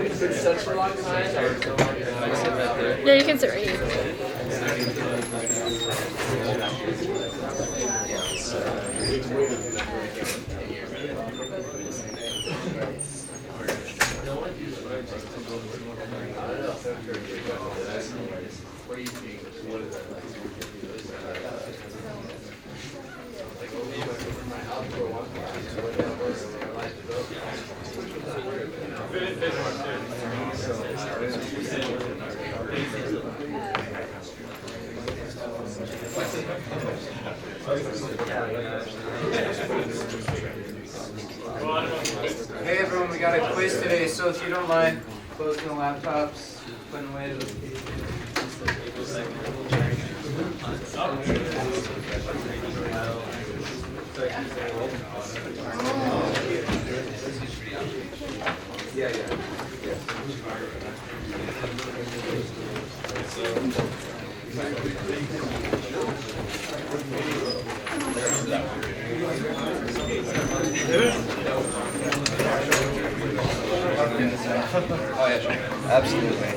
It's such a long time. Yeah, you can sit right here. Hey everyone, we got a quiz today, so if you don't mind closing the laptops, putting away the Oh yeah, sure. Absolutely.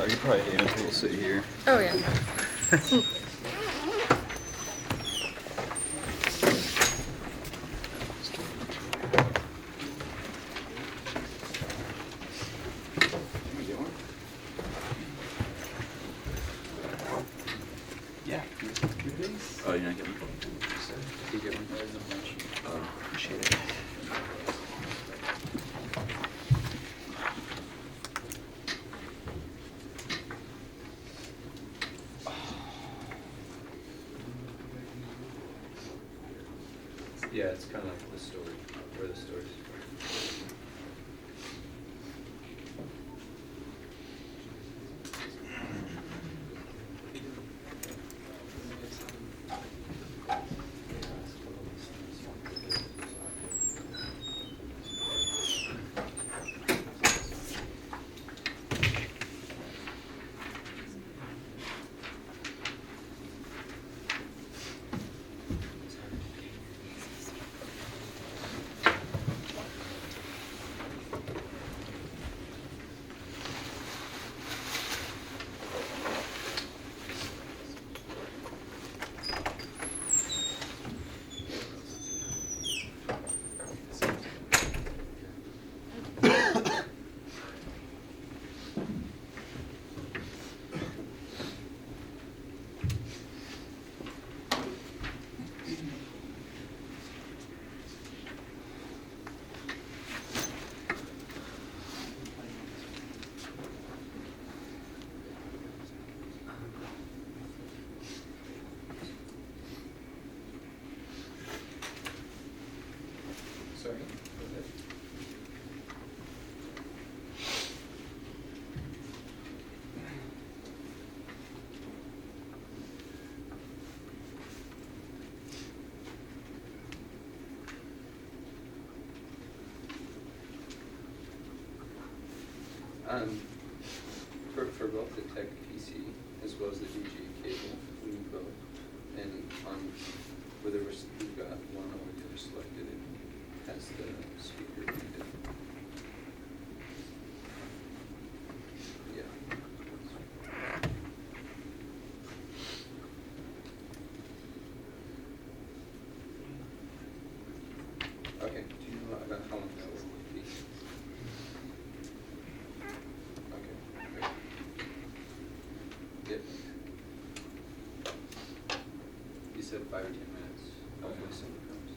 You probably hate it. We'll sit here. Oh yeah. Yeah. Oh, you're not getting one? You get one? Oh, appreciate it. Yeah, it's kind of like the story, where the story's Sorry. For both the Tech PC as well as the DG cable, we need both. And on whether we've got one or the other selected, it has the speaker needed. Yeah. Okay, do you know about how long that work would be? Okay, great. Yep. You said 5 or 10 minutes. Hopefully someone comes.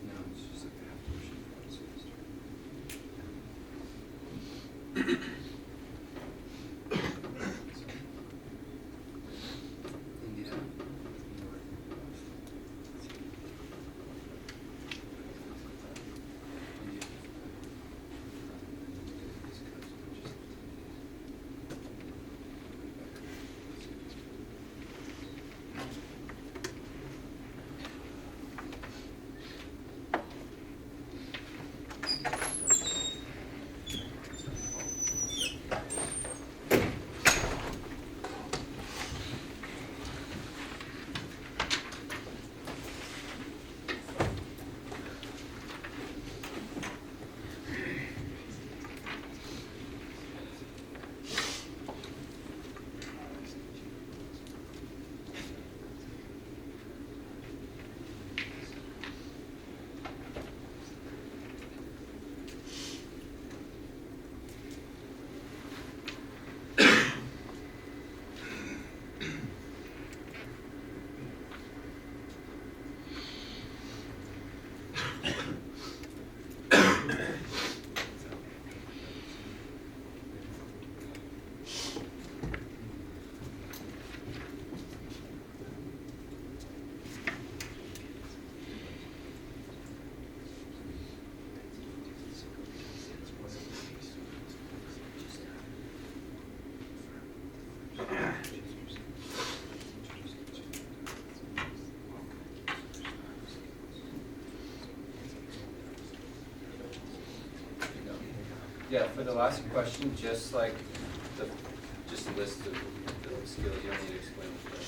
No, it's just like a half portion for the semester. India. Yeah, for the last question, just like just a list of the skills, you don't need to explain them.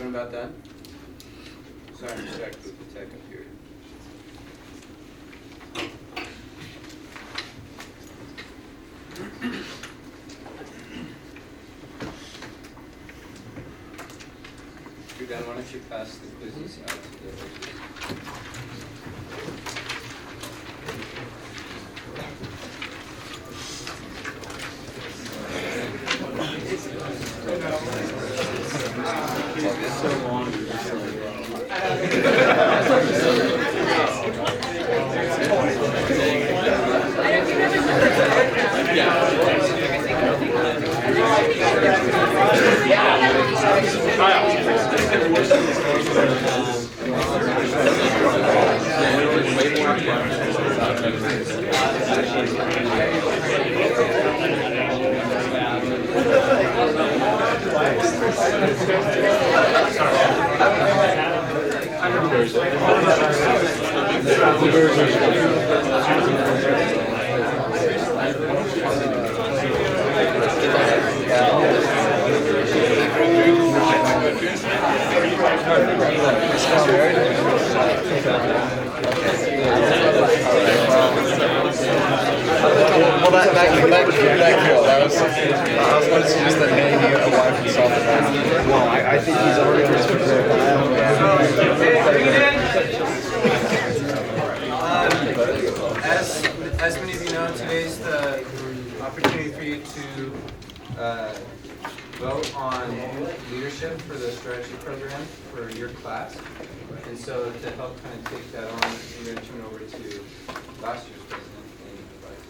Everyone about done? Sorry, I'm distracted with the tech up here. If you're done, why don't you pass the quizzes out to the others? Well, that was cool. That was. I was going to suggest that maybe a wife would solve it. No, I think he's already As many of you know, today's the opportunity for you to vote on leadership for the strategy program for your class. And so to help kind of take that on, we're going to turn over to last year's president and vice.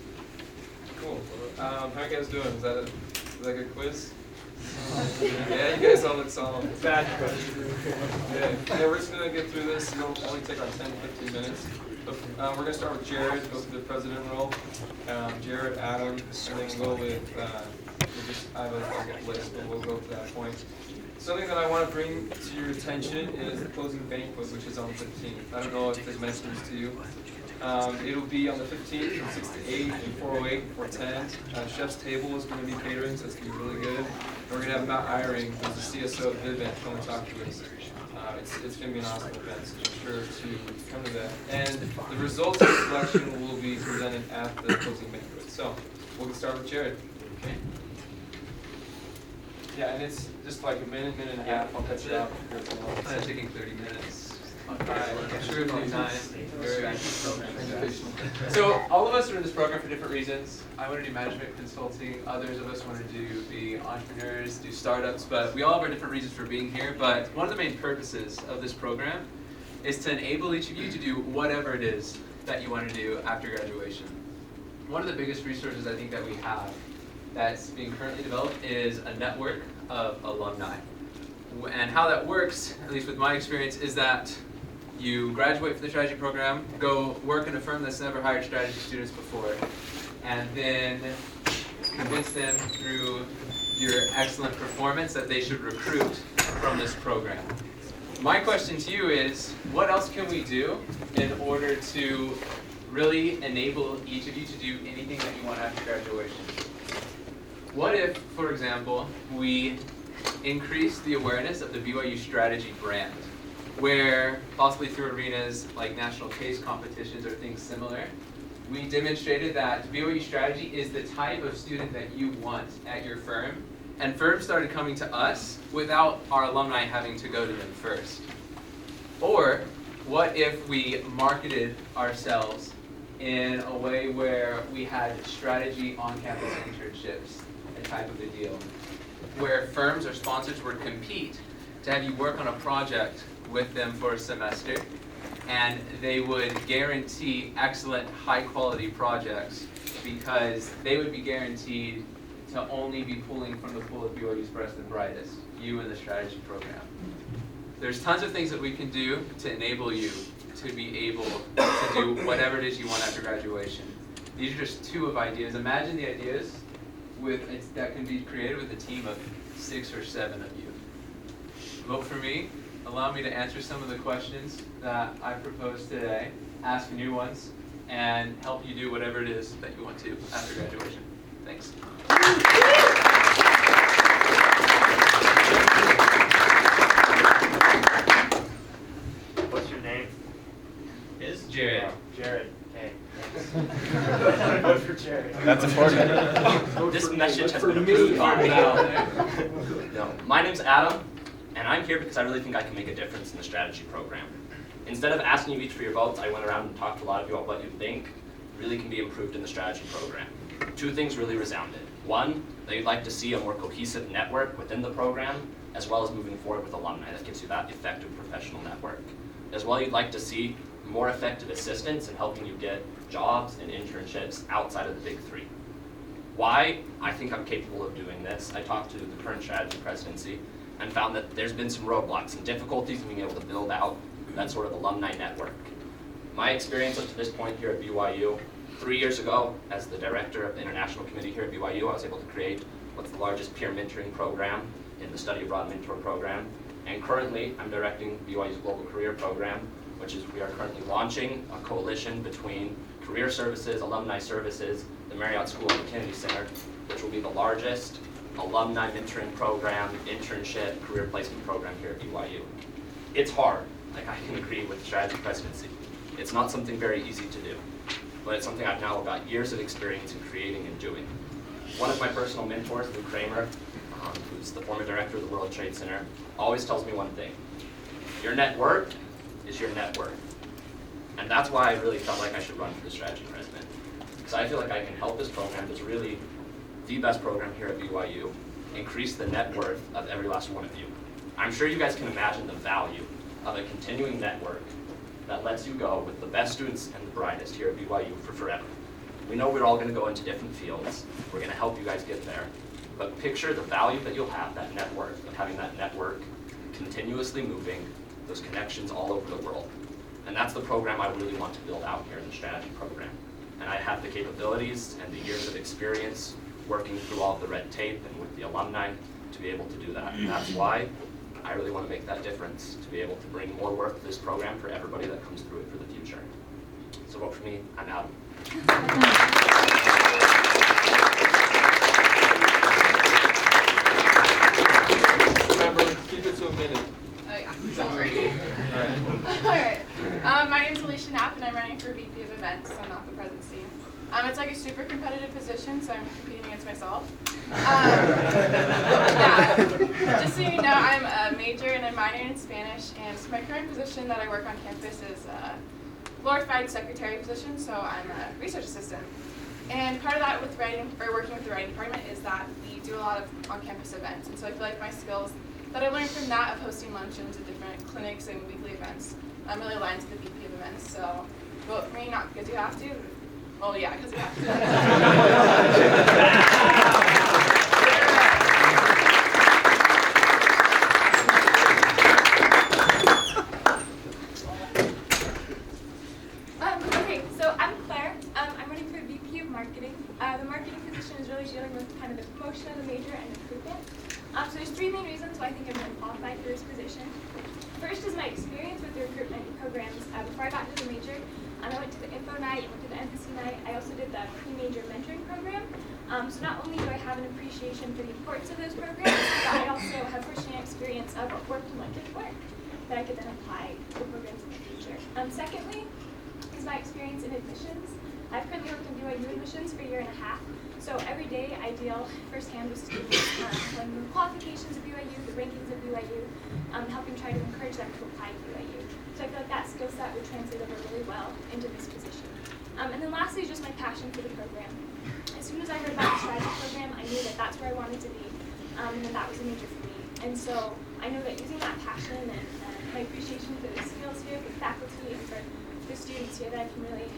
Cool. How you guys doing? Is that like a quiz? Yeah, you guys all look solid. Bad question. Yeah, we're just going to get through this. It'll only take about 10 to 15 minutes. But, we're going to start with Jared, go through the president role. Jared, Adam, and then we'll go with, I have a list, but we'll go to that point. Something that I want to bring to your attention is the closing banquet, which is on the 15th. I don't know if this mentioned this to you. It'll be on the 15th from 6 to 8 and 408 and 410. Chef's Table is going to be catering, so it's going to be really good. And we're going to have Matt Eyring, who's the CSO of Vivint, come and talk to us. It's going to be an awesome event, so be sure to come to that. And the results of the selection will be presented at the closing banquet. So we'll get started with Jared. Okay. Yeah, and it's just like a minute and a half. I'll catch it up. It's taking 30 minutes. Sure, it'll be time. Very educational. So all of us are in this program for different reasons. I want to do management consulting. Others of us want to be entrepreneurs, do startups. But we all have our different reasons for being here. But one of the main purposes of this program is to enable each of you to do whatever it is that you want to do after graduation. One of the biggest resources I think that we have that's being currently developed is a network of alumni. And how that works, at least with my experience, is that you graduate from the strategy program, go work in a firm that's never hired strategy students before, and then convince them through your excellent performance that they should recruit from this program. My question to you is, what else can we do in order to really enable each of you to do anything that you want after graduation? What if, for example, we increase the awareness of the BYU strategy brand, where possibly through arenas like national case competitions or things similar, we demonstrated that BYU strategy is the type of student that you want at your firm, and firms started coming to us without our alumni having to go to them first. Or what if we marketed ourselves in a way where we had strategy on-campus internships, a type of a deal, where firms or sponsors would compete to have you work on a project with them for a semester, and they would guarantee excellent, high-quality projects because they would be guaranteed to only be pulling from the pool of BYU's best and brightest, you in the strategy program. There's tons of things that we can do to enable you to be able to do whatever it is you want after graduation. These are just two of ideas. Imagine the ideas that can be created with a team of 6 or 7 of you. Vote for me. Allow me to answer some of the questions that I proposed today, ask new ones, and help you do whatever it is that you want to after graduation. Thanks. That's important. This message has been approved by. No, my name's Adam, and I'm here because I really think I can make a difference in the strategy program. Instead of asking you each for your votes, I went around and talked to a lot of you about what you think really can be improved in the strategy program. Two things really resounded. One, that you'd like to see a more cohesive network within the program, as well as moving forward with alumni that gives you that effective professional network. As well, you'd like to see more effective assistance in helping you get jobs and internships outside of the big three. Why? I think I'm capable of doing this. I talked to the current strategy presidency and found that there's been some roadblocks and difficulties in being able to build out that sort of alumni network. My experience up to this point here at BYU, 3 years ago, as the director of the International Committee here at BYU, I was able to create what's the largest peer mentoring program in the Study Abroad Mentor Program. And currently, I'm directing BYU's Global Career Program, which is we are currently launching a coalition between Career Services, Alumni Services, the Marriott School and Kennedy Center, which will be the largest alumni mentoring program, internship, career placement program here at BYU. It's hard, like I can agree with the strategy presidency. It's not something very easy to do, but it's something I've now got years of experience in creating and doing. One of my personal mentors, Lou Kramer, who's the former director of the World Trade Center, always tells me one thing: your net worth is your net worth. And that's why I really felt like I should run for the strategy president. Because I feel like I can help this program, that's really the best program here at BYU, increase the net worth of every last one of you. I'm sure you guys can imagine the value of a continuing network that lets you go with the best students and the brightest here at BYU for forever. We know we're all going to go into different fields. We're going to help you guys get there. But picture the value that you'll have, that net worth, of having that network continuously moving, those connections all over the world. And that's the program I really want to build out here in the strategy program. And I have the capabilities and the years of experience working through all of the red tape and with the alumni to be able to do that. And that's why I really want to make that difference, to be able to bring more work to this program for everybody that comes through it for the future. So vote for me. I'm Adam. Remember, keep it to a minute. Oh yeah, sorry. Alright. My name is Alicia Knapp and I'm running for VP of Events, so not the presidency. It's like a super competitive position, so I'm competing against myself. Yeah. Just so you know, I'm a major and a minor in Spanish, and my current position that I work on campus is a glorified secretary position, so I'm a research assistant. And part of that with writing, or working with the writing department, is that we do a lot of on-campus events, and so I feel like my skills that I learned from that of hosting luncheons at different clinics and weekly events really aligns with the VP of Events. So vote for me, not because you have to. Well, yeah, because you have to. Okay, so I'm Claire. I'm running for VP of Marketing. The marketing position is really dealing with kind of the promotion of the major and recruitment. So there's three main reasons why I think I'm really qualified for this position. First is my experience with the recruitment programs. Before I got into the major, I went to the info night, went to the empathy night. I also did the pre-major mentoring program. So not only do I have an appreciation for the importance of those programs, but I also have firsthand experience of what worked and what didn't work that I could then apply to the programs in the future. Secondly is my experience in admissions. I've currently worked in BYU admissions for a year and a half. So every day I deal firsthand with students, learning the qualifications of BYU, the rankings of BYU, helping try to encourage them to apply to BYU. So I feel like that skill set would translate over really well into this position. And then lastly, just my passion for the program. As soon as I heard about the strategy program, I knew that that's where I wanted to be, and that was a major for me. And so I know that using that passion and my appreciation for the skills here, for the faculty, and for the students here, that I can really,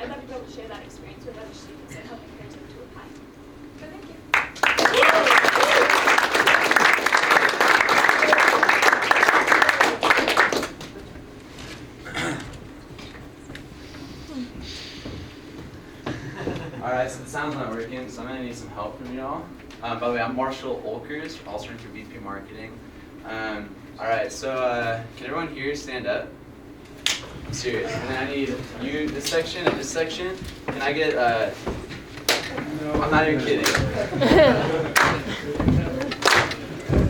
I'd love to be able to share that experience with other students and help encourage them to apply. So thank you. Alright, so the sound's not working, so I'm going to need some help from y'all. By the way, I'm Marshall Olkers, also running for VP Marketing. Alright, so can everyone here stand up? I'm serious. And then I need you, this section and this section. Can I get, I'm not even kidding.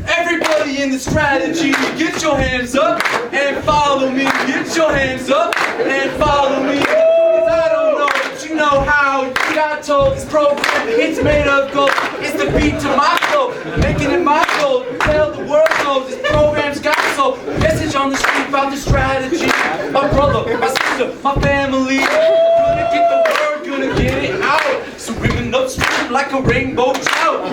Everybody in the strategy, get your hands up and follow me. Get your hands up and follow me. 'Cause I don't know what you you know how you got told this program, it's made of gold. It's the beat to my flow, making it my goal. Tell the world knows this program's got soul. Message on the street about the strategy. My brother, my sister, my family. Gonna get the word, gonna get it out. Swimming upstream like a rainbow trout.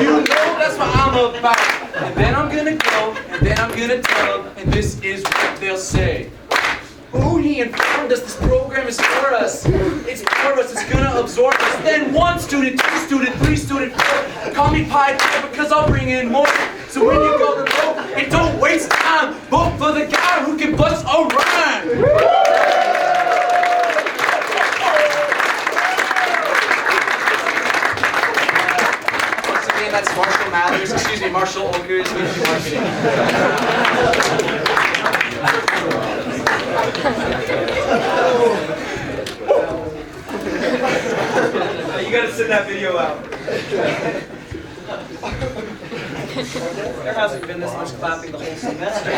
You know that's what I'm about. And then I'm gonna go, and then I'm gonna tell them, and this is what they'll say. Ooh, he informed us this program is for us. It's for us, it's gonna absorb us. Then 1 student, 2 student, 3 student, 4. Call me Pied Piper because I'll bring in more. So when you go to vote, and don't waste time, vote for the guy who can bust a rhyme. Once again, that's Marshall Mathers, excuse me, Marshall Olkers, VP Marketing. You gotta send that video out. There hasn't been this much clapping the whole semester.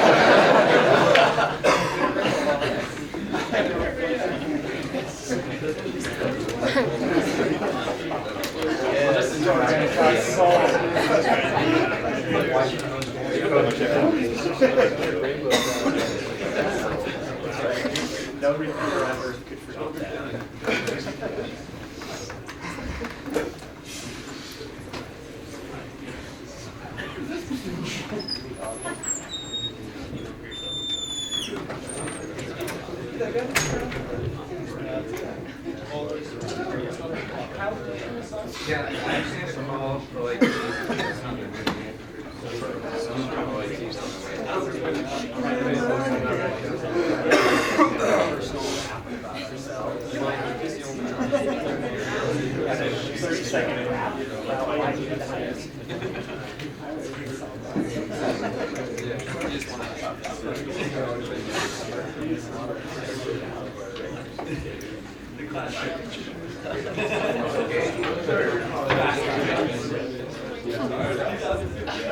No reviewer ever could forget that. Yeah, I understand the call for like.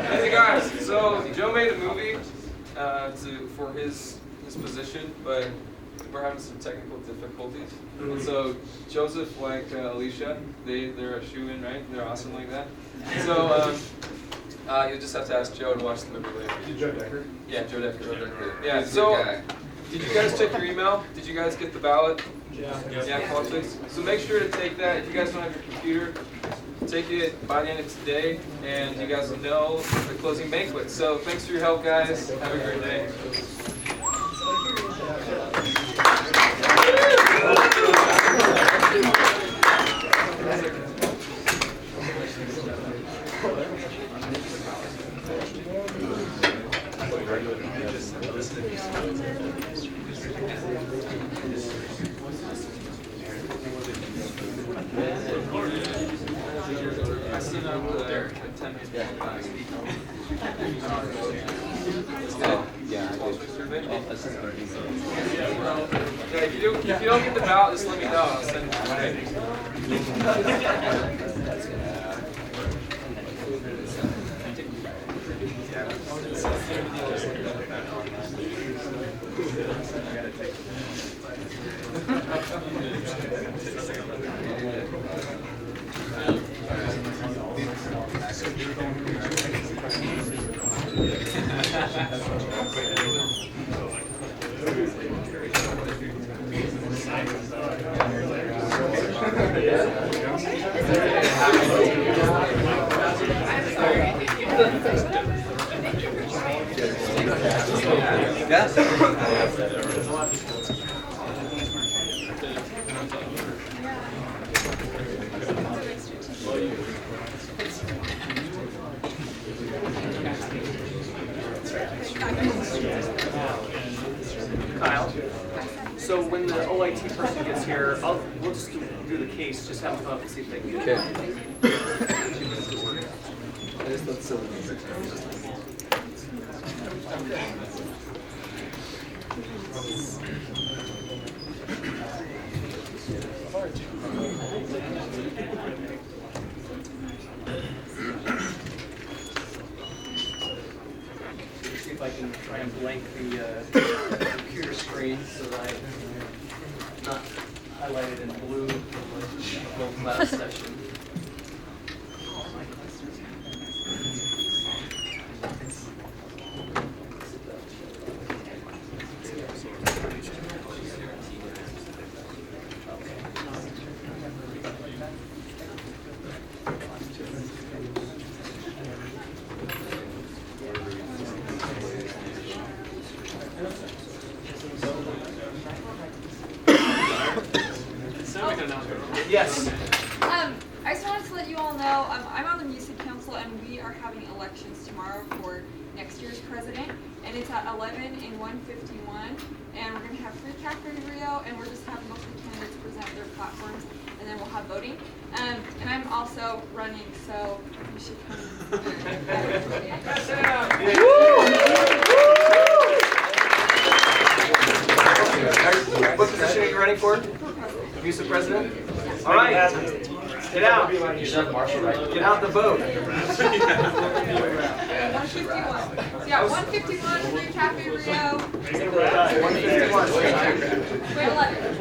Hey guys, so Joe made a movie for his position, but we're having some technical difficulties. And so Joseph, like Alicia, they're a shoe-in, right? They're awesome like that. So you'll just have to ask Joe to watch the movie later. Joe Decker? Yeah, Joe Decker. Yeah. So did you guys check your email? Did you guys get the ballot? Yeah, politics. So make sure to take that. If you guys don't have your computer, take it by the end of today, and you guys will know the closing banquet. So thanks for your help, guys. Have a great day. I see them there at 10 minutes. Yeah, if you don't get the ballot, just let me know. I'll send it to Kyle, so when the OIT person gets here, we'll just do the case, just have them come up and see if they can get it. See if I can try and blank the computer screen so that I'm not highlighted in blue. whole class session. Yes. I just wanted to let you all know, I'm on the music council and we are having elections tomorrow for next year's president. And it's at 11 in 151. And we're going to have free cafe Rio, and we're just having most of the candidates present their platforms, and then we'll have voting. And I'm also running, so you should come. What position are you running for? Vice president? All right. Get out. Get out the vote. 151. Yeah, 151 free cafe Rio. 151. Wait, 11.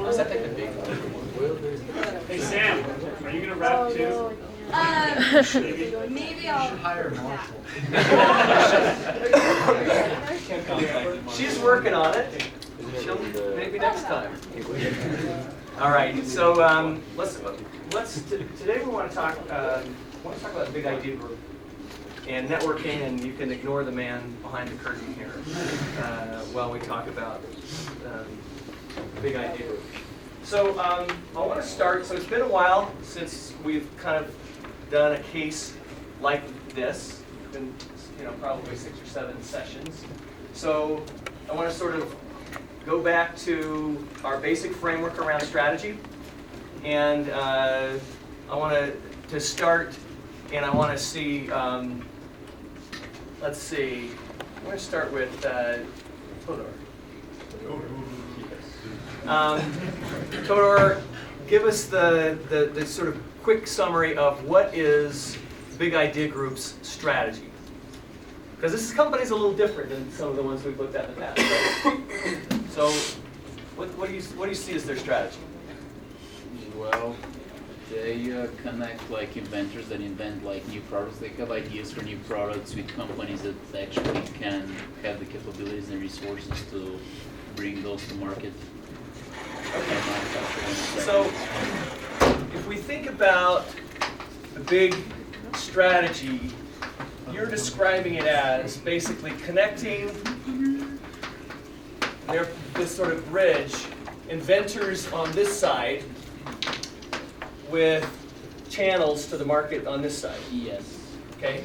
Hey Sam, are you gonna rap too? Maybe I'll hire Marshall. She's working on it. She'll maybe next time. All right. So today we want to talk about the big idea group and networking, and you can ignore the man behind the curtain here while we talk about the big idea group. So I want to start. So it's been a while since we've kind of done a case like this. It's been probably 6 or 7 sessions. So I want to sort of go back to our basic framework around strategy, and I want to start, and I want to see. Let's see. I'm going to start with Todor. Todor, give us the sort of quick summary of what is Big Idea Group's strategy. Because this company is a little different than some of the ones we've looked at in the past. Right? So, what do you see as their strategy? Well, they connect like inventors that invent like new products. They have ideas for new products with companies that actually can have the capabilities and resources to bring those to market. Okay. So, if we think about the big strategy, you're describing it as basically connecting this sort of bridge, inventors on this side with channels to the market on this side. Yes. Okay.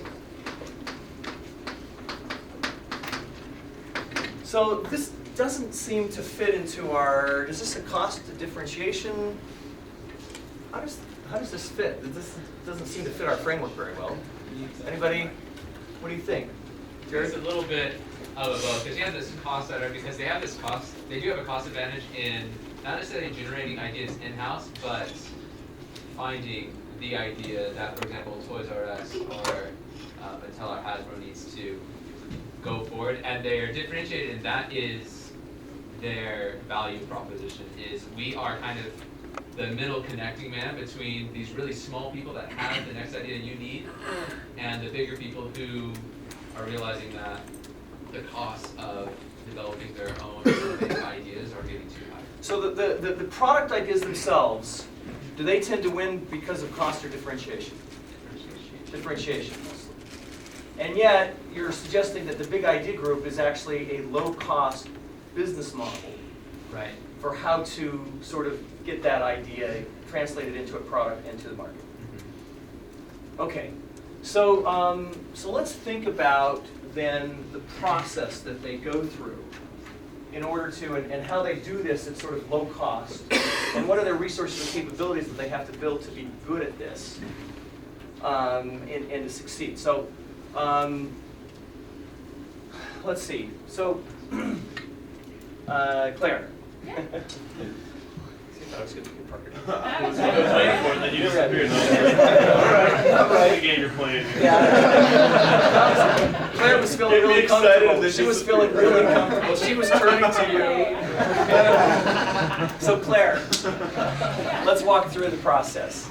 So this doesn't seem to fit into our. Is this a cost differentiation? How does this fit? This doesn't seem to fit our framework very well. Anybody? What do you think? Jared? It's a little bit of a both, because you have this cost center, because they do have a cost advantage in not necessarily generating ideas in-house, but finding the idea that, for example, Toys R Us or Mattel or Hasbro needs to go forward, and they are differentiated, and that is their value proposition, is we are kind of the middle connecting man between these really small people that have the next idea you need and the bigger people who are realizing that the cost of developing their own big ideas are getting too high. So the product ideas themselves, do they tend to win because of cost or differentiation? Differentiation mostly. And yet, you're suggesting that the Big Idea Group is actually a low-cost business model, right, for how to sort of get that idea translated into a product into the market. Okay, so so let's think about then the process that they go through in order to, and how they do this at sort of low cost, and what are their resources and capabilities that they have to build to be good at this, and to succeed. So let's see. So Claire. I was going to get Parker. I was waiting for it, then you disappeared. All right. The game you're playing. Yeah. Claire was feeling really comfortable. She was feeling really comfortable. She was turning to you. So Claire, let's walk through the process.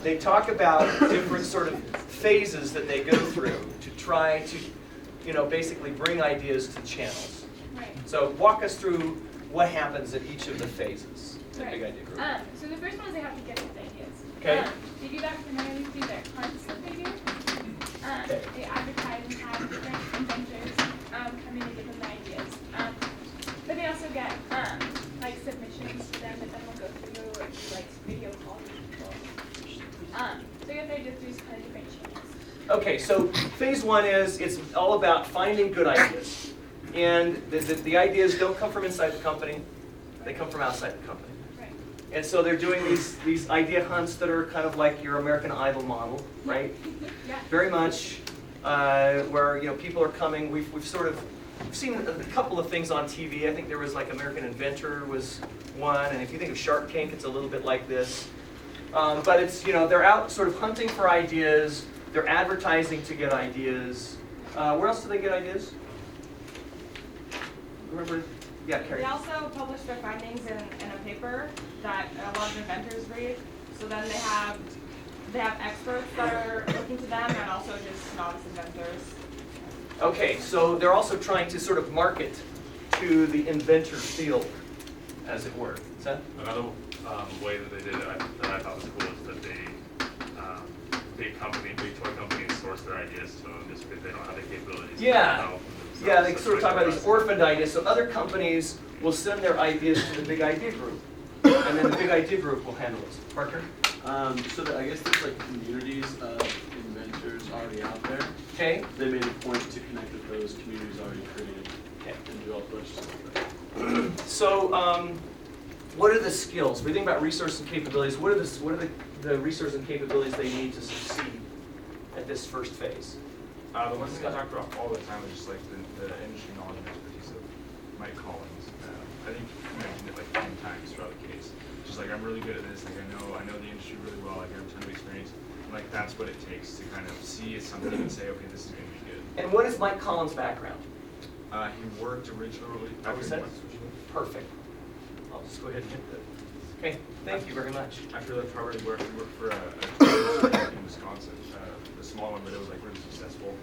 They talk about different sort of phases that they go through to try to, basically bring ideas to channels. Right. So walk us through what happens at each of the phases. The Right. big idea group. So the first one is they have to get these ideas. Okay. They do that primarily through their hunts that they do. Okay. They advertise and have different inventors come in and give them the ideas. But they also get like submissions to them that then will go through or do like video calls with people. So you have to do through kind of different channels. Okay, so phase one is it's all about finding good ideas. And the ideas don't come from inside the company, they come from outside the company. Right. And so they're doing these idea hunts that are kind of like your American Idol model, right? Yeah. Very much where people are coming. We've seen a couple of things on TV. I think there was like American Inventor was one, and if you think of Shark Tank, it's a little bit like this. But it's they're out sort of hunting for ideas. They're advertising to get ideas. Where else do they get ideas? Remember? Yeah, Carrie. They also publish their findings in a paper that a lot of inventors read. So then they have experts that are looking to them and also just novice inventors. Okay, so they're also trying to sort of market to the inventor field, as it were. Is that? Another way that they did it that I thought was cool is that they, big toy companies source their ideas to them just because they don't have the capabilities. Yeah. Yeah, they So sort of talk about these orphaned ideas. So other companies will send their ideas to the big idea group, and then the big idea group will handle it. Parker? I guess there's like communities of inventors already out there. Okay. They made a point to connect with those communities already created. Okay. And do all the bunch of stuff like that. So, what are the skills? When we think about resources and capabilities, what are the resources and capabilities they need to succeed at this first phase? The ones that I talk about all the time is just like the industry knowledge and expertise of Mike Collins. I think he mentioned it like 10 times throughout the case. Just like I'm really good at this, like I know the industry really well, I have a ton of experience. And, like that's what it takes to kind of see something and say, okay, this is going to be good. And what is Mike Collins' background? He worked originally. Perfect. I'll just go ahead and hit that. Okay, thank you very much. After left Harvard, he worked for a in Wisconsin, a small one, but it was like really successful.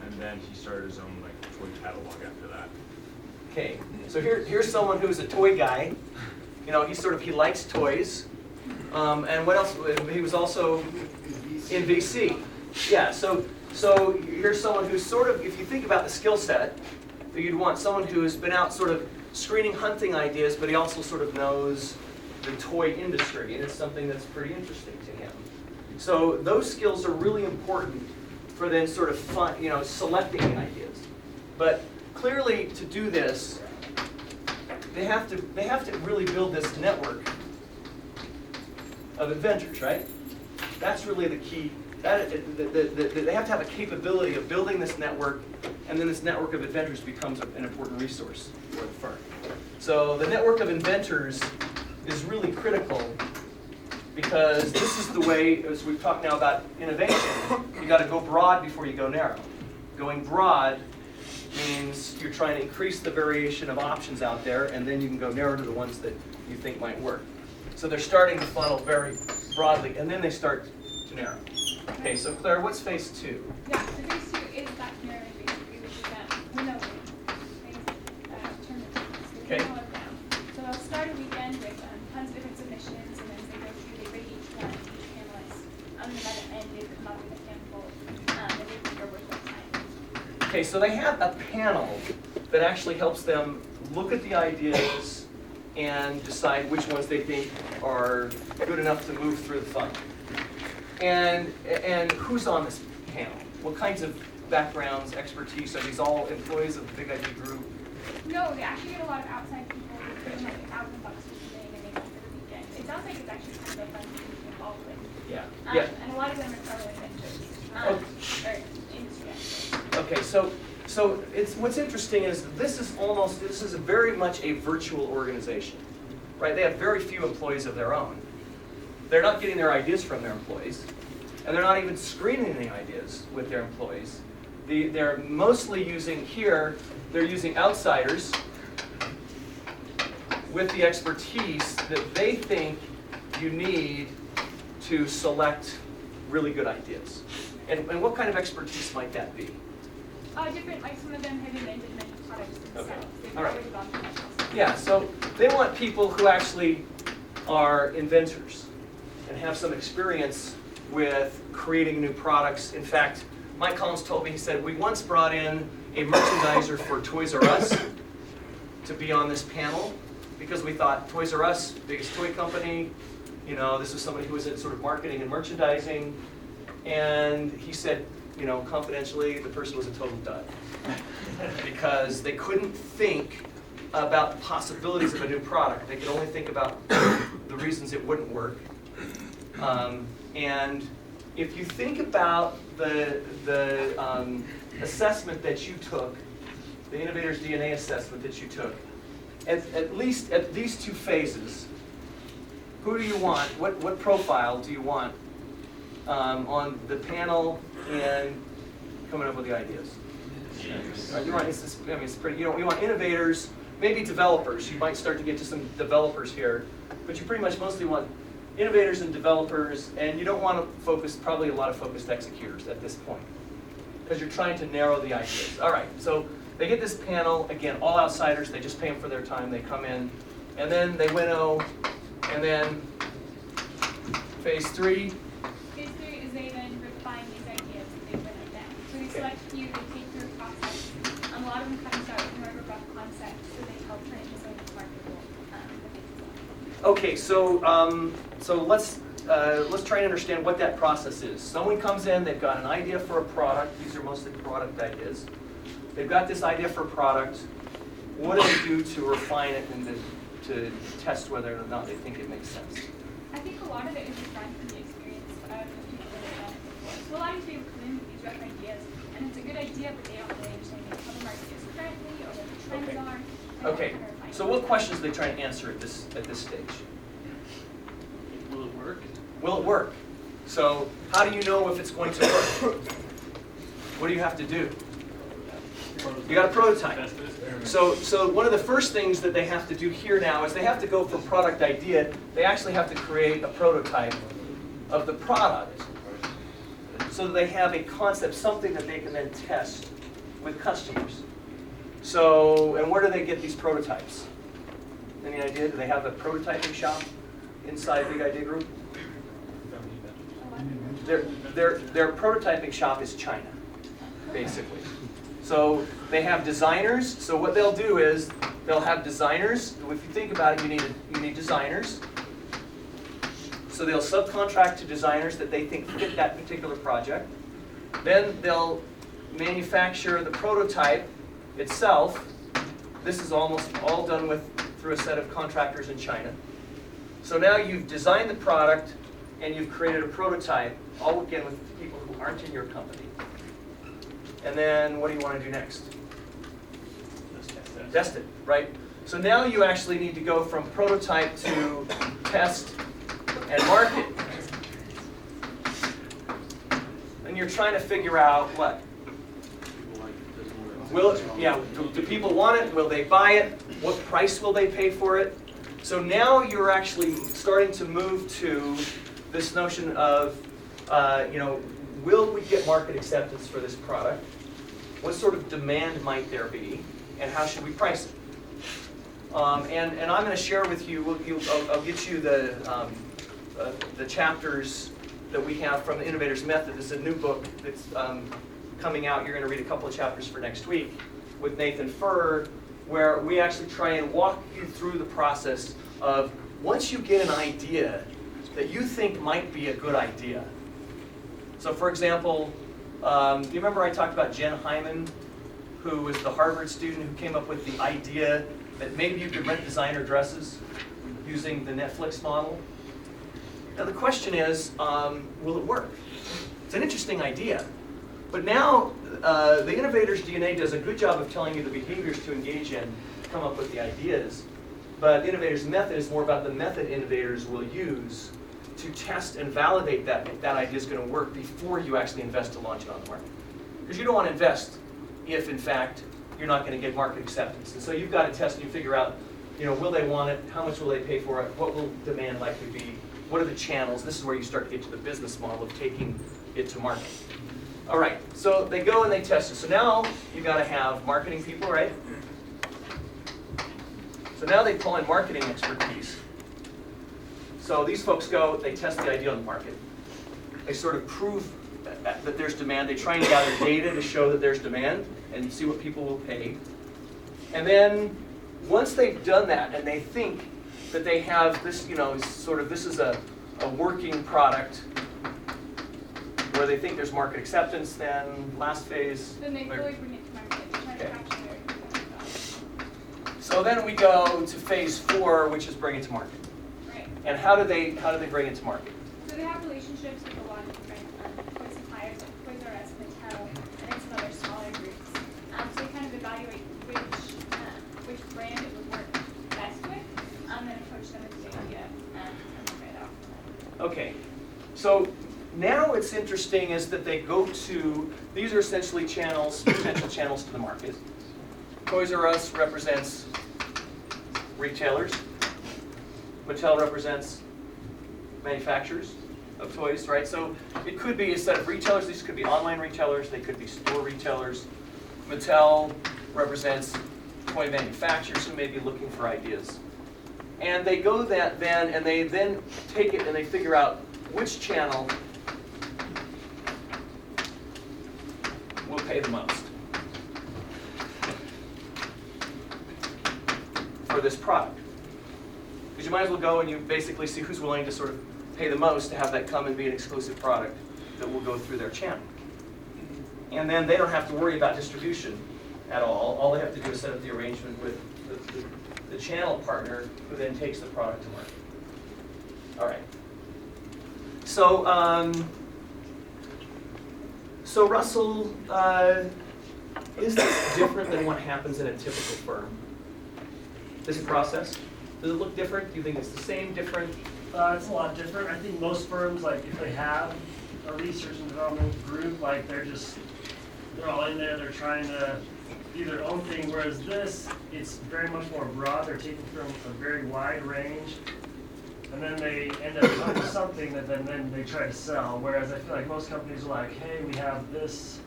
And then he started his own like toy catalog after that. Okay, so here's someone who's a toy guy. He likes toys. And what else? He was also in VC. Yeah, so here's someone who's sort of, if you think about the skill set, you'd want someone who has been out sort of screening, hunting ideas, but he also sort of knows the toy industry, and it's something that's pretty interesting to him. So those skills are really important for then sort of selecting the ideas. But clearly, to do this, they have to really build this network of inventors, right? That's really the key. They have to have a capability of building this network, and then this network of inventors becomes an important resource for the firm. So the network of inventors is really critical because this is the way, as we've talked now about innovation, you got to go broad before you go narrow. Going broad means you're trying to increase the variation of options out there, and then you can go narrow to the ones that you think might work. So they're starting the funnel very broadly, and then they start to narrow. Okay, so Claire, what's phase two? Yeah, so phase two is that narrowing basically, which is that winnowing tournament. So Okay. narrow it down. So they'll start a weekend with tons of different submissions, and then as they go through, they rate each one, each panelist. And then by the end, they come up with a handful that they think are worth their time. Okay, so they have a panel that actually helps them look at the ideas and decide which ones they think are good enough to move through the funnel. And who's on this panel? What kinds of backgrounds, expertise? Are these all employees of the Big Idea Group? No, they actually get a lot of outside people who come like out in the box for today and they come for the weekend. It sounds like it's actually kind of a fun thing to be involved with. Yeah. And a lot of them are fellow inventors, or industry experts. Okay, so it's what's interesting is this is very much a virtual organization. right? They have very few employees of their own. They're not getting their ideas from their employees, and they're not even screening any ideas with their employees. They're mostly using here, they're using outsiders with the expertise that they think you need to select really good ideas. And what kind of expertise might that be? Different, like some of them have invented many products themselves. Okay. They've All right. already gone through that process. Yeah, so they want people who actually are inventors and have some experience with creating new products. In fact, Mike Collins told me, he said, we once brought in a merchandiser for Toys R Us to be on this panel because we thought Toys R Us, biggest toy company, you know, this was somebody who was in sort of marketing and merchandising, and he said, you know, confidentially, the person was a total dud because they couldn't think about the possibilities of a new product. They could only think about the reasons it wouldn't work. And if you think about the assessment that you took, the Innovator's DNA assessment that you took, at least at these two phases, who do you want, what profile do you want on the panel and coming up with the ideas? You want, it's pretty, you want innovators, maybe developers. You might start to get to some developers here, but you pretty much mostly want innovators and developers, and you don't want to focus, probably a lot of focused executors at this point, because you're trying to narrow the ideas. All right, so they get this panel, again, all outsiders, they just pay them for their time, they come in, and then they winnow, and then phase 3. Phase 3 is they then refine these ideas that they winnow down. So they select a few, they take through a process. A lot of them kind of start with more of a rough concept, so they help turn it into something marketable. Okay, so let's try and understand what that process is. Someone comes in, they've got an idea for a product. These are mostly product ideas. They've got this idea for a product. What do they do to refine it and to test whether or not they think it makes sense? I think a lot of it is just done from the experience of people that have done it before. So a lot of people come in with these rough ideas, and it's a good idea, but they don't really understand how the market is currently or what the trends are. Okay, so what questions are they trying to answer at this stage? Will it work? Will it work? So how do you know if it's going to work? What do you have to do? You got a prototype. So one of the first things that they have to do here now is they have to go from product idea, they actually have to create a prototype of the product so that they have a concept, something that they can then test with customers. So, and where do they get these prototypes? Any idea? Do they have a prototyping shop inside Big Idea Group? Their prototyping shop is China, basically. So they have designers. So what they'll do is they'll have designers. If you think about it, you need designers. So they'll subcontract to designers that they think fit that particular project. Then they'll manufacture the prototype itself. This is almost all done through a set of contractors in China. So now you've designed the product and you've created a prototype, all again with people who aren't in your company. And then what do you want to do next? Test it, right? So now you actually need to go from prototype to test and market. And you're trying to figure out what? Do people want it? Will they buy it? What price will they pay for it? So now you're actually starting to move to this notion of, will we get market acceptance for this product? What sort of demand might there be? And how should we price it? And I'm going to share with you, I'll get you the chapters that we have from the Innovator's Method. This is a new book that's coming out. You're going to read a couple of chapters for next week with Nathan Furr, where we actually try and walk you through the process of once you get an idea that you think might be a good idea. So for example, do you remember I talked about Jen Hyman, who was the Harvard student who came up with the idea that maybe you could rent designer dresses using the Netflix model? Now the question is, will it work? It's an interesting idea. But now, the Innovator's DNA does a good job of telling you the behaviors to engage in, to come up with the ideas. But the innovator's method is more about the method innovators will use to test and validate that idea is going to work before you actually invest to launch it on the market. Because you don't want to invest if, in fact, you're not going to get market acceptance. And so you've got to test and you figure out, will they want it? How much will they pay for it? What will demand likely be? What are the channels? This is where you start to get to the business model of taking it to market. All right, so they go and they test it. So now you've got to have marketing people, right? So now they pull in marketing expertise. So these folks go, they test the idea on the market. They sort of prove that there's demand. They try and gather data to show that there's demand and see what people will pay. And then once they've done that and they think that they have this, this is a working product where they think there's market acceptance, then last phase. Then they fully bring it to market. They try to capture their So then we go to phase 4, which is bring it to market. Right. And how do they bring it to market? So they have relationships with a lot of different toy suppliers like Toys R Us, Mattel, and then some other smaller groups. So they kind of evaluate which brand it would work best with, and approach them with the idea and try it out. Okay, so now what's interesting is that they go to, these are essentially channels, potential channels to the market. Toys R Us represents retailers. Mattel represents manufacturers of toys, right? So it could be a set of retailers. These could be online retailers. They could be store retailers. Mattel represents toy manufacturers who may be looking for ideas. And they go that then, and they then take it and they figure out which channel will pay the most for this product. Because you might as well go and you basically see who's willing to sort of pay the most to have that come and be an exclusive product that will go through their channel. And then they don't have to worry about distribution at all. All they have to do is set up the arrangement with the channel partner who then takes the product to market. All right. So Russell, is this different than what happens in a typical firm? This process? Does it look different? Do you think it's the same, different? It's a lot different. I think most firms, like if they have a research and development group, like they're all in there, they're trying to do their own thing, whereas this, it's very much more broad. They're taking from a very wide range, and then they end up coming with something that then they try to sell. Whereas I feel like most companies are like, hey, we have this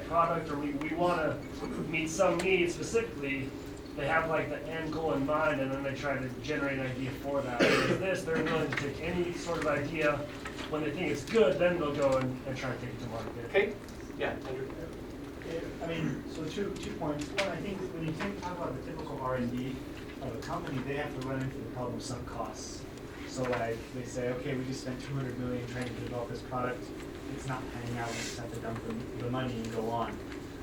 product, or we want to meet some need specifically. They have like the end goal in mind, and then they try to generate an idea for that. Whereas this, they're willing to take any sort of idea. When they think it's good, then they'll go and try to take it to market. Okay. Yeah, Andrew. I mean, so two points. One, I think when you talk about the typical R&D of a company, they have to run into the problem of sunk costs. So like they say, okay, we just spent $200 million trying to develop this product. It's not panning out. We just have to dump the money and go on.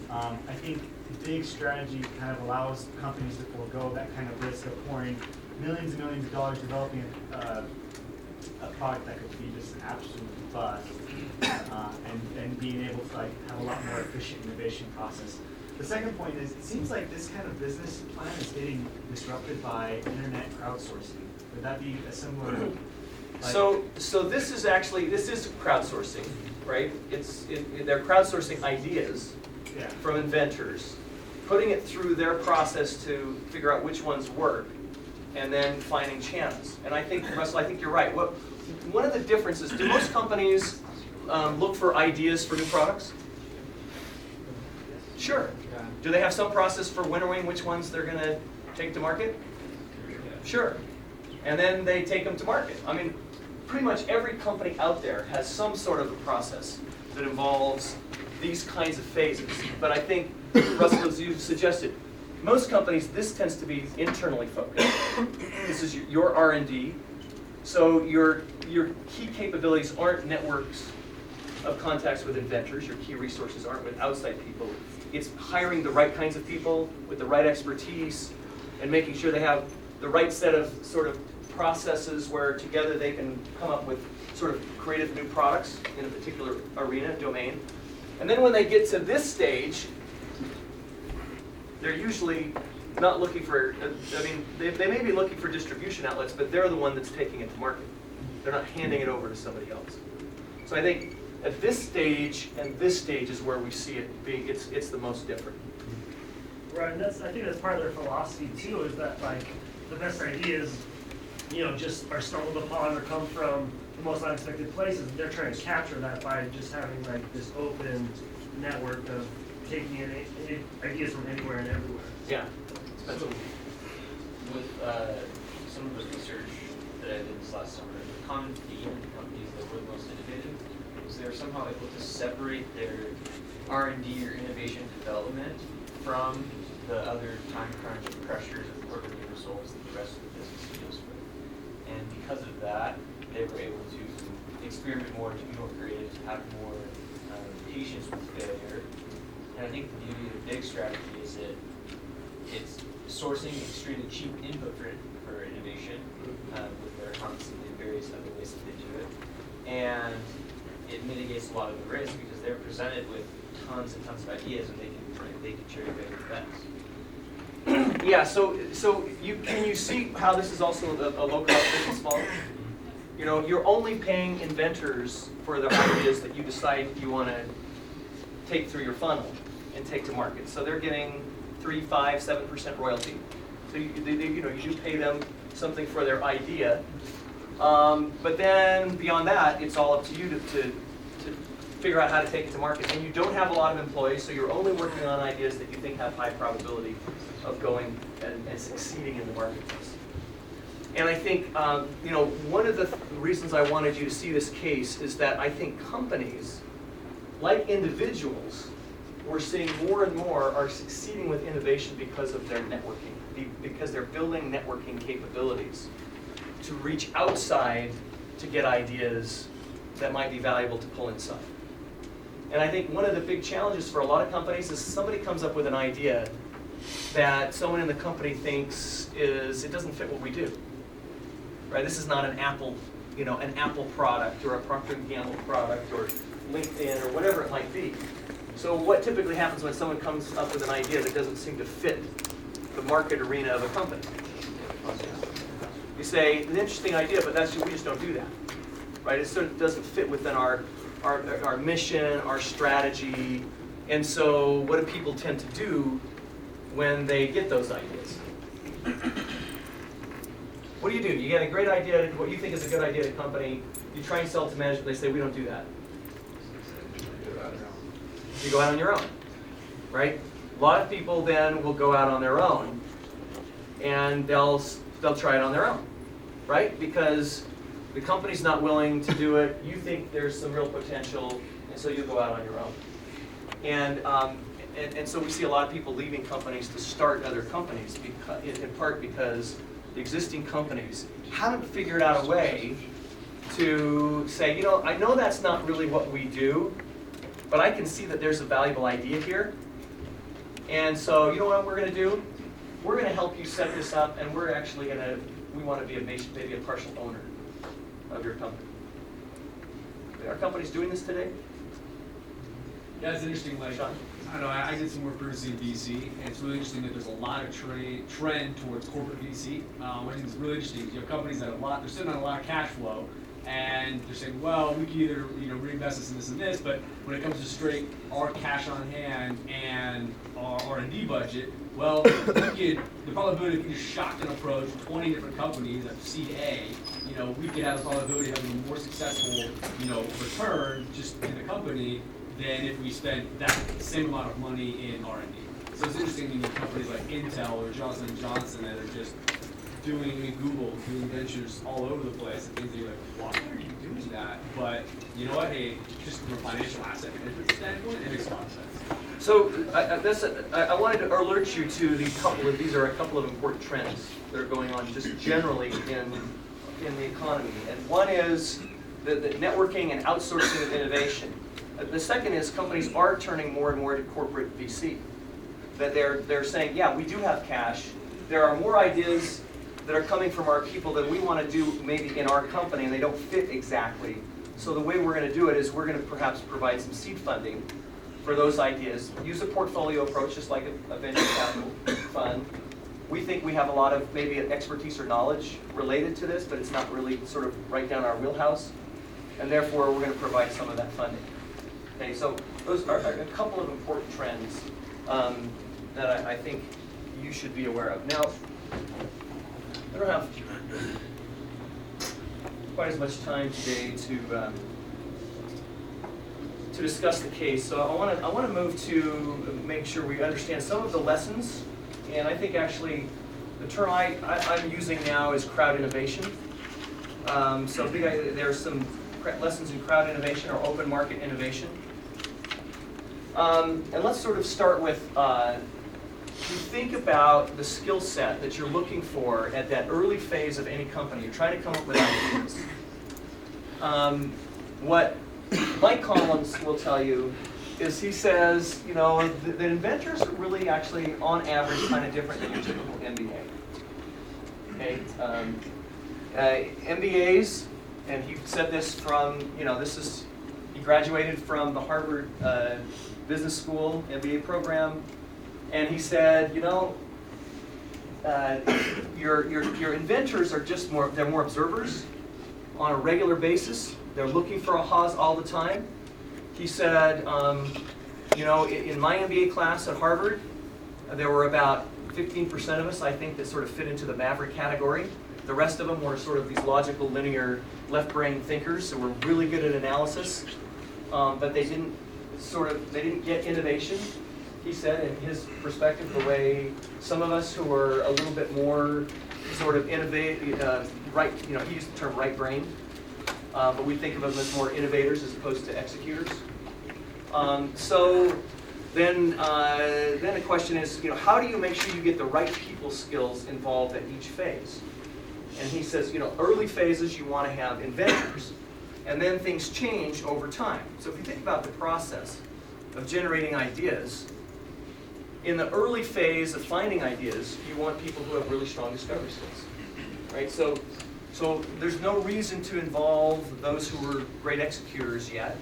I think big strategy kind of allows companies to forego that kind of risk of pouring millions and millions of dollars developing a product that could be just an absolute bust, and being able to like have a lot more efficient innovation process. The second point is, it seems like this kind of business plan is getting disrupted by internet crowdsourcing. Would that be a similar? So this is crowdsourcing, right? They're crowdsourcing ideas from inventors, putting it through their process to figure out which ones work, and then finding channels. And I think, Russell, you're right. One of the differences, do most companies look for ideas for new products? Sure. Do they have some process for winnowing which ones they're going to take to market? Sure. And then they take them to market. I mean, pretty much every company out there has some sort of a process that involves these kinds of phases. But I think, Russell, as you suggested, most companies, this tends to be internally focused. This is your R&D. So your key capabilities aren't networks of contacts with inventors. Your key resources aren't with outside people. It's hiring the right kinds of people with the right expertise and making sure they have the right set of sort of processes where together they can come up with sort of creative new products in a particular arena, domain. And then when they get to this stage, they're usually not looking for, I mean, they may be looking for distribution outlets, but they're the one that's taking it to market. They're not handing it over to somebody else. So I think at this stage and this stage is where we see it being, it's the most different. Right, and I think that's part of their philosophy too, is that like the best ideas, just are stumbled upon or come from the most unexpected places. And they're trying to capture that by just having like this open network of taking in ideas from anywhere and everywhere. Yeah. With some of the research that I did this last summer, the common theme in companies that were the most innovative was they were somehow able to separate their R&D or innovation development from the other time crunch pressures of quarterly results that the rest of the business deals with. And because of that, they were able to experiment more, to be more creative, to have more patience with failure. And I think the beauty of the big strategy is that it's sourcing extremely cheap input for innovation with their constantly various other ways that they do it. And it mitigates a lot of the risk because they're presented with tons and tons of ideas and they can cherry pick the best. Yeah, so can you see how this is also a low-cost business model? You're only paying inventors for the ideas that you decide you want to take through your funnel and take to market. So they're getting 3, 5, 7% royalty. So you do pay them something for their idea. But then beyond that, it's all up to you to figure out how to take it to market. And you don't have a lot of employees, so you're only working on ideas that you think have high probability of going and succeeding in the marketplace. And I think one of the reasons I wanted you to see this case is that I think companies, like individuals, we're seeing more and more are succeeding with innovation because of their networking, because they're building networking capabilities to reach outside to get ideas that might be valuable to pull inside. And I think one of the big challenges for a lot of companies is somebody comes up with an idea that someone in the company thinks it doesn't fit what we do. Right? This is not an Apple, an Apple product or a Procter & Gamble product or LinkedIn or whatever it might be. So what typically happens when someone comes up with an idea that doesn't seem to fit the market arena of a company? You say, it's an interesting idea, but we just don't do that. Right? It sort of doesn't fit within our mission, our strategy. And so what do people tend to do when they get those ideas? What do? You get a great idea, what you think is a good idea to a company, you try and sell it to management, they say, we don't do that. You go out on your own, right? A lot of people then will go out on their own, and they'll try it on their own, right? Because the company's not willing to do it, you think there's some real potential, and so you go out on your own. And so we see a lot of people leaving companies to start other companies, in part because the existing companies haven't figured out a way to say, I know that's not really what we do, but I can see that there's a valuable idea here. And so you know what we're going to do? We're going to help you set this up, and we're actually we want to be maybe a partial owner of your company. Are companies doing this today? Yeah, it's interesting. Sean? I don't know, I did some work previously in VC, and it's really interesting that there's a lot of trend towards corporate VC. What I think is really interesting is you have companies that they're sitting on a lot of cash flow, and they're saying, well, we can either reinvest this and this, but when it comes to straight our cash on hand and our R&D budget, well, the probability if we just shotgun approach 20 different companies at seed A, we could have the probability of having a more successful, return just in the company than if we spent that same amount of money in R&D. So it's interesting when you have companies like Intel or Johnson & Johnson that are just doing Google, doing ventures all over the place, and things that you're like, why are you doing that? But you know what, hey, just from a financial asset management standpoint, it makes a lot of sense. So I wanted to alert you to these are a couple of important trends that are going on just generally in the economy. And one is the networking and outsourcing of innovation. The second is companies are turning more and more to corporate VC. That they're saying, yeah, we do have cash. There are more ideas that are coming from our people that we want to do maybe in our company, and they don't fit exactly. So the way we're going to do it is we're going to perhaps provide some seed funding for those ideas. Use a portfolio approach, just like a venture capital fund. we think we have a lot of maybe expertise or knowledge related to this, but it's not really sort of right down our wheelhouse. And therefore, we're going to provide some of that funding. Okay, so those are a couple of important trends that I think you should be aware of. Now, I don't have quite as much time today to discuss the case, so I want to move to make sure we understand some of the lessons. And I think actually the term I'm using now is crowd innovation. So I think there are some lessons in crowd innovation or open market innovation. And let's sort of start with, you think about the skill set that you're looking for at that early phase of any company. You're trying to come up with ideas. What Mike Collins will tell you is he says, you know, the inventors are really actually, on average, kind of different than your typical MBA. Okay, MBAs, and he said this from, you know, he graduated from the Harvard Business School MBA program, and he said, you know, your inventors are just they're more observers on a regular basis. They're looking for ahas all the time. He said, you know, in my MBA class at Harvard, there were about 15% of us, I think, that sort of fit into the maverick category. The rest of them were sort of these logical, linear, left-brain thinkers who were really good at analysis, but they didn't get innovation. He said, in his perspective, the way some of us who were a little bit more sort of right, you know, he used the term right-brained. But we think of them as more innovators as opposed to executors. So then the question is, you know, how do you make sure you get the right people skills involved at each phase? And he says, you know, early phases you want to have inventors, and then things change over time. So if you think about the process of generating ideas, in the early phase of finding ideas, you want people who have really strong discovery skills, right? So there's no reason to involve those who are great executors yet.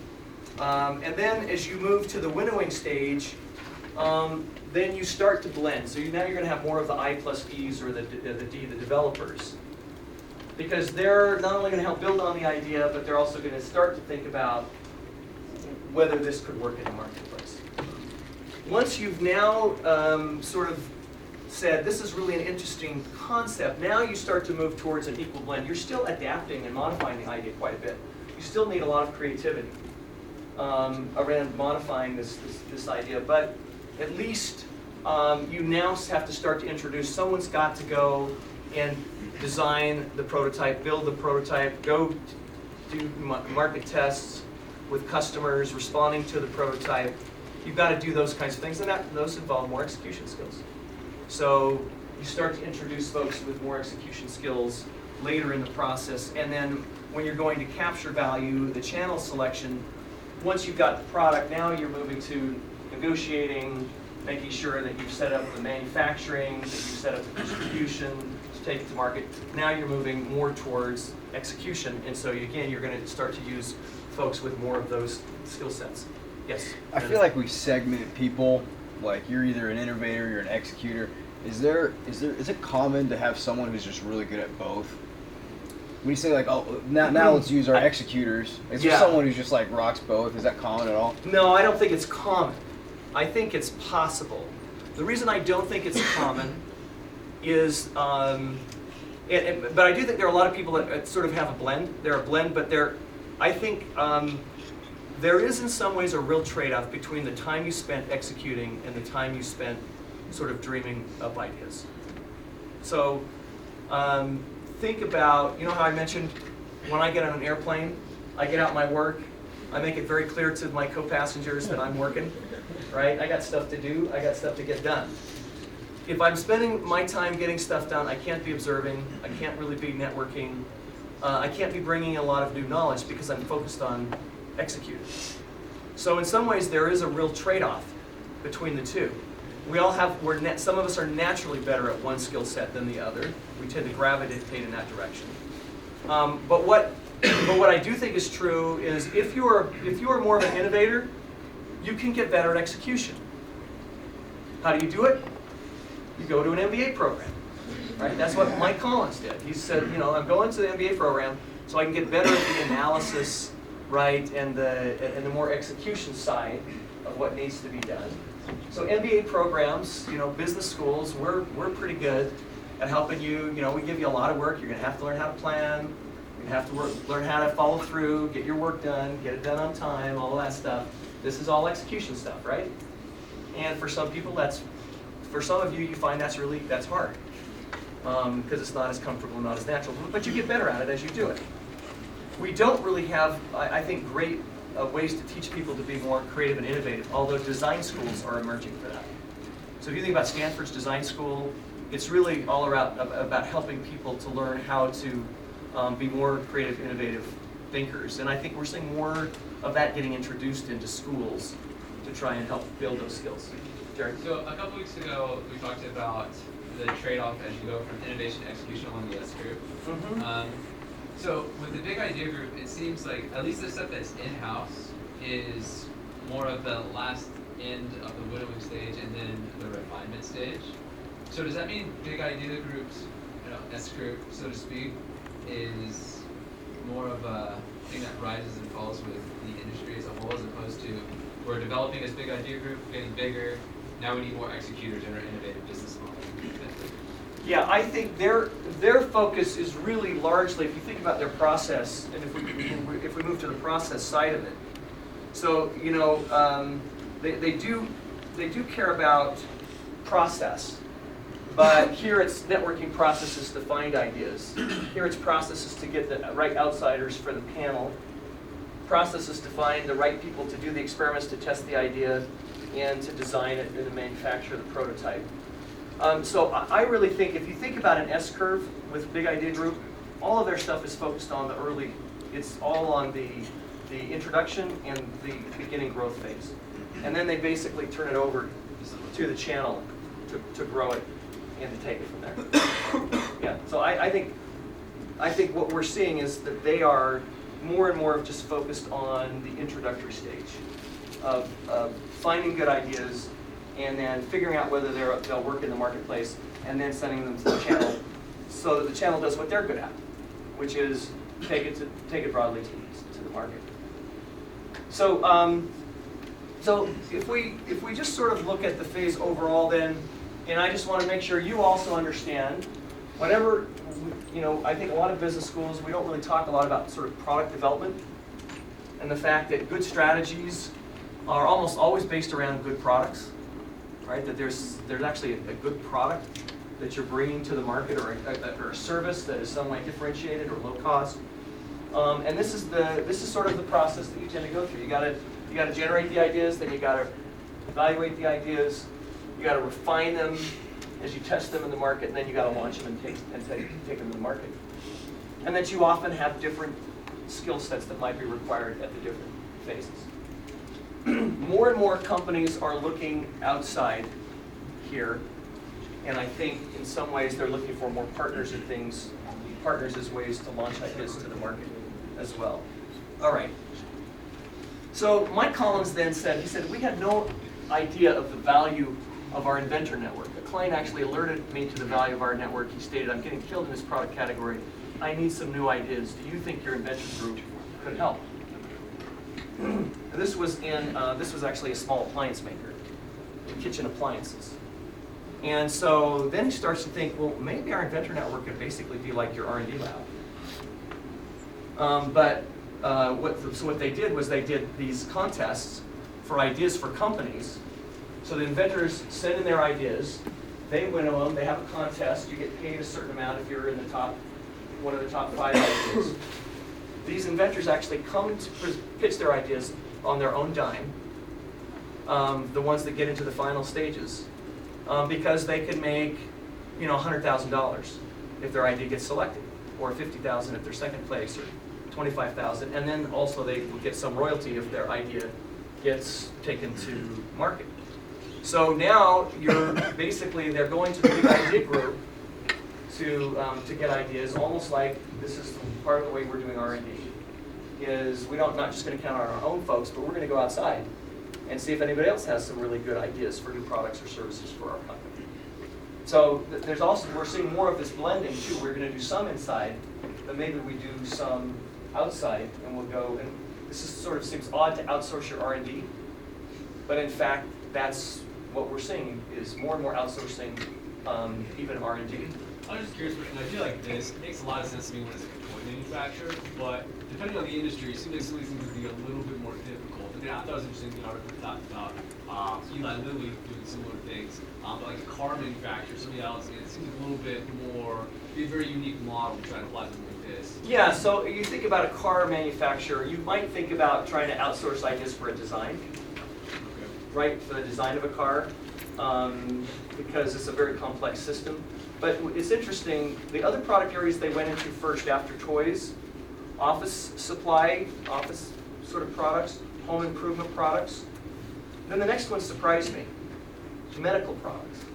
And then as you move to the winnowing stage, then you start to blend. So now you're going to have more of the I plus Ds or the D, the developers. Because they're not only going to help build on the idea, but they're also going to start to think about whether this could work in the marketplace. Once you've now sort of said, this is really an interesting concept, now you start to move towards an equal blend. You're still adapting and modifying the idea quite a bit. You still need a lot of creativity around modifying this idea, but at least you now have to start to introduce, someone's got to go and design the prototype, build the prototype, go do market tests with customers, responding to the prototype. You've got to do those kinds of things, and those involve more execution skills. So you start to introduce folks with more execution skills later in the process, and then when you're going to capture value, the channel selection, once you've got the product, now you're moving to negotiating, making sure that you've set up the manufacturing, that you've set up the distribution to take it to market. Now you're moving more towards execution, and so again, you're going to start to use folks with more of those skill sets. Yes? I feel like we segment people, like you're either an innovator, you're an executor. Is it common to have someone who's just really good at both? When you say like, oh, now let's use our executors, is there someone who's just like rocks both? Is that common at all? No, I don't think it's common. I think it's possible. The reason I don't think it's common is, but I do think there are a lot of people that sort of have a blend. They're a blend, but I think there is in some ways a real trade-off between the time you spent executing and the time you spent sort of dreaming up ideas. So think about, you know how I mentioned when I get on an airplane, I get out my work, I make it very clear to my co-passengers that I'm working, right? I got stuff to do, I got stuff to get done. If I'm spending my time getting stuff done, I can't be observing, I can't really be networking, I can't be bringing a lot of new knowledge because I'm focused on executing. So in some ways there is a real trade-off between the two. We all have, some of us are naturally better at one skill set than the other. We tend to gravitate in that direction. But what I do think is true is if you are more of an innovator, you can get better at execution. How do you do it? you go to an MBA program, right? That's what Mike Collins did. He said, you know, I'm going to the MBA program so I can get better at the analysis, right, and the more execution side of what needs to be done. So MBA programs, you know, business schools, we're pretty good at helping you. You know, we give you a lot of work. You're going to have to learn how to plan. You have to learn how to follow through, get your work done, get it done on time, all of that stuff. This is all execution stuff, right? And for some people, for some of you, you find that's hard because it's not as comfortable, not as natural. But you get better at it as you do it. We don't really have, I think, great ways to teach people to be more creative and innovative, although design schools are emerging for that. So if you think about Stanford's design school, it's really all about helping people to learn how to be more creative, innovative thinkers. And I think we're seeing more of that getting introduced into schools to try and help build those skills. Jerry? So a couple weeks ago, we talked about the trade-off as you go from innovation to execution along the S curve. Mm-hmm. So with the big idea group, it seems like at least the stuff that's in-house is more of the last end of the winnowing stage and then the refinement stage. So does that mean big idea groups, you know, S group, so to speak, is more of a thing that rises and falls with the industry as a whole, as opposed to we're developing this big idea group, getting bigger, now we need more executors in our innovative business model? Yeah, I think their focus is really largely, if you think about their process, and if we move to the process side of it. So, you know, they do care about process, but here it's networking processes to find ideas. Here it's processes to get the right outsiders for the panel, processes to find the right people to do the experiments, to test the idea, and to design it and to manufacture the prototype. So I really think if you think about an S curve with big idea group, all of their stuff is focused on the early, it's all on the introduction and the beginning growth phase. And then they basically turn it over to the channel to grow it and to take it from there. Yeah, so I think what we're seeing is that they are more and more just focused on the introductory stage of finding good ideas and then figuring out whether they'll work in the marketplace, and then sending them to the channel so that the channel does what they're good at, which is take it broadly to the market. So so if we just sort of look at the phase overall then, and I just want to make sure you also understand, whenever, you know, I think a lot of business schools, we don't really talk a lot about sort of product development and the fact that good strategies are almost always based around good products. Right, that there's actually a good product that you're bringing to the market, or a service that is some way differentiated or low cost. And this is sort of the process that you tend to go through. You got to generate the ideas, then you got to evaluate the ideas, you got to refine them as you test them in the market, and then you got to launch them and take them to the market. And that you often have different skill sets that might be required at the different phases. More and more companies are looking outside here, and I think in some ways they're looking for more partners in things, partners as ways to launch ideas to the market as well. All right. So Mike Collins then said, we had no idea of the value of our inventor network. A client actually alerted me to the value of our network. He stated, I'm getting killed in this product category. I need some new ideas. Do you think your inventor group could help? This was actually a small appliance maker, kitchen appliances. And so then he starts to think, well, maybe our inventor network could basically be like your R&D lab. So what they did was they did these contests for ideas for companies. So the inventors send in their ideas, they winnow them, they have a contest, you get paid a certain amount if you're in the one of the top 5 ideas. These inventors actually come to pitch their ideas on their own dime, the ones that get into the final stages, because they can make, you know, $100,000 if their idea gets selected, or $50,000 if they're second place, or $25,000, and then also they will get some royalty if their idea gets taken to market. So now they're going to the big idea group to get ideas, almost like this is part of the way we're doing R&D, is we're not just going to count on our own folks, but we're going to go outside and see if anybody else has some really good ideas for new products or services for our company. So there's also, we're seeing more of this blending too. We're going to do some inside, but maybe we do some outside, and we'll go, and this is, sort of seems odd to outsource your R&D, but in fact, that's what we're seeing is more and more outsourcing, even R&D. I'm just curious, an idea like this makes a lot of sense to me when it's like a toy manufacturer, but depending on the industry, it seems like some of these things would be a little bit more difficult. I mean, I thought it was interesting, the article talked about Eli Lilly doing similar things, but like a car manufacturer, somebody else, it seems a little bit more, be a very unique model to try to apply something like this. Yeah, so you think about a car manufacturer, you might think about trying to outsource ideas for a design, right, for the design of a car, because it's a very complex system. But it's interesting, the other product areas they went into first after toys, office supply, office sort of products, home improvement products. Then the next one surprised me, medical products.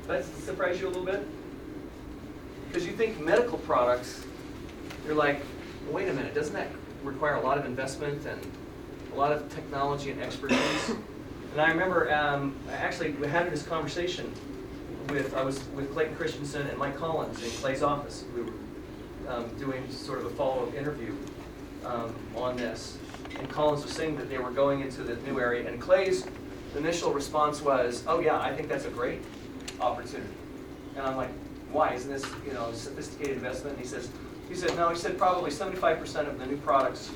Does that surprise you a little bit? Because you think medical products, you're like, well, wait a minute, doesn't that require a lot of investment and a lot of technology and expertise? And I remember actually having this conversation I was with Clayton Christensen and Mike Collins in Clay's office. We were doing sort of a follow-up interview on this. And Collins was saying that they were going into the new area, and Clay's initial response was, oh yeah, I think that's a great opportunity. And I'm like, why? Isn't this, sophisticated investment? And he said, no, he said probably 75% of the new products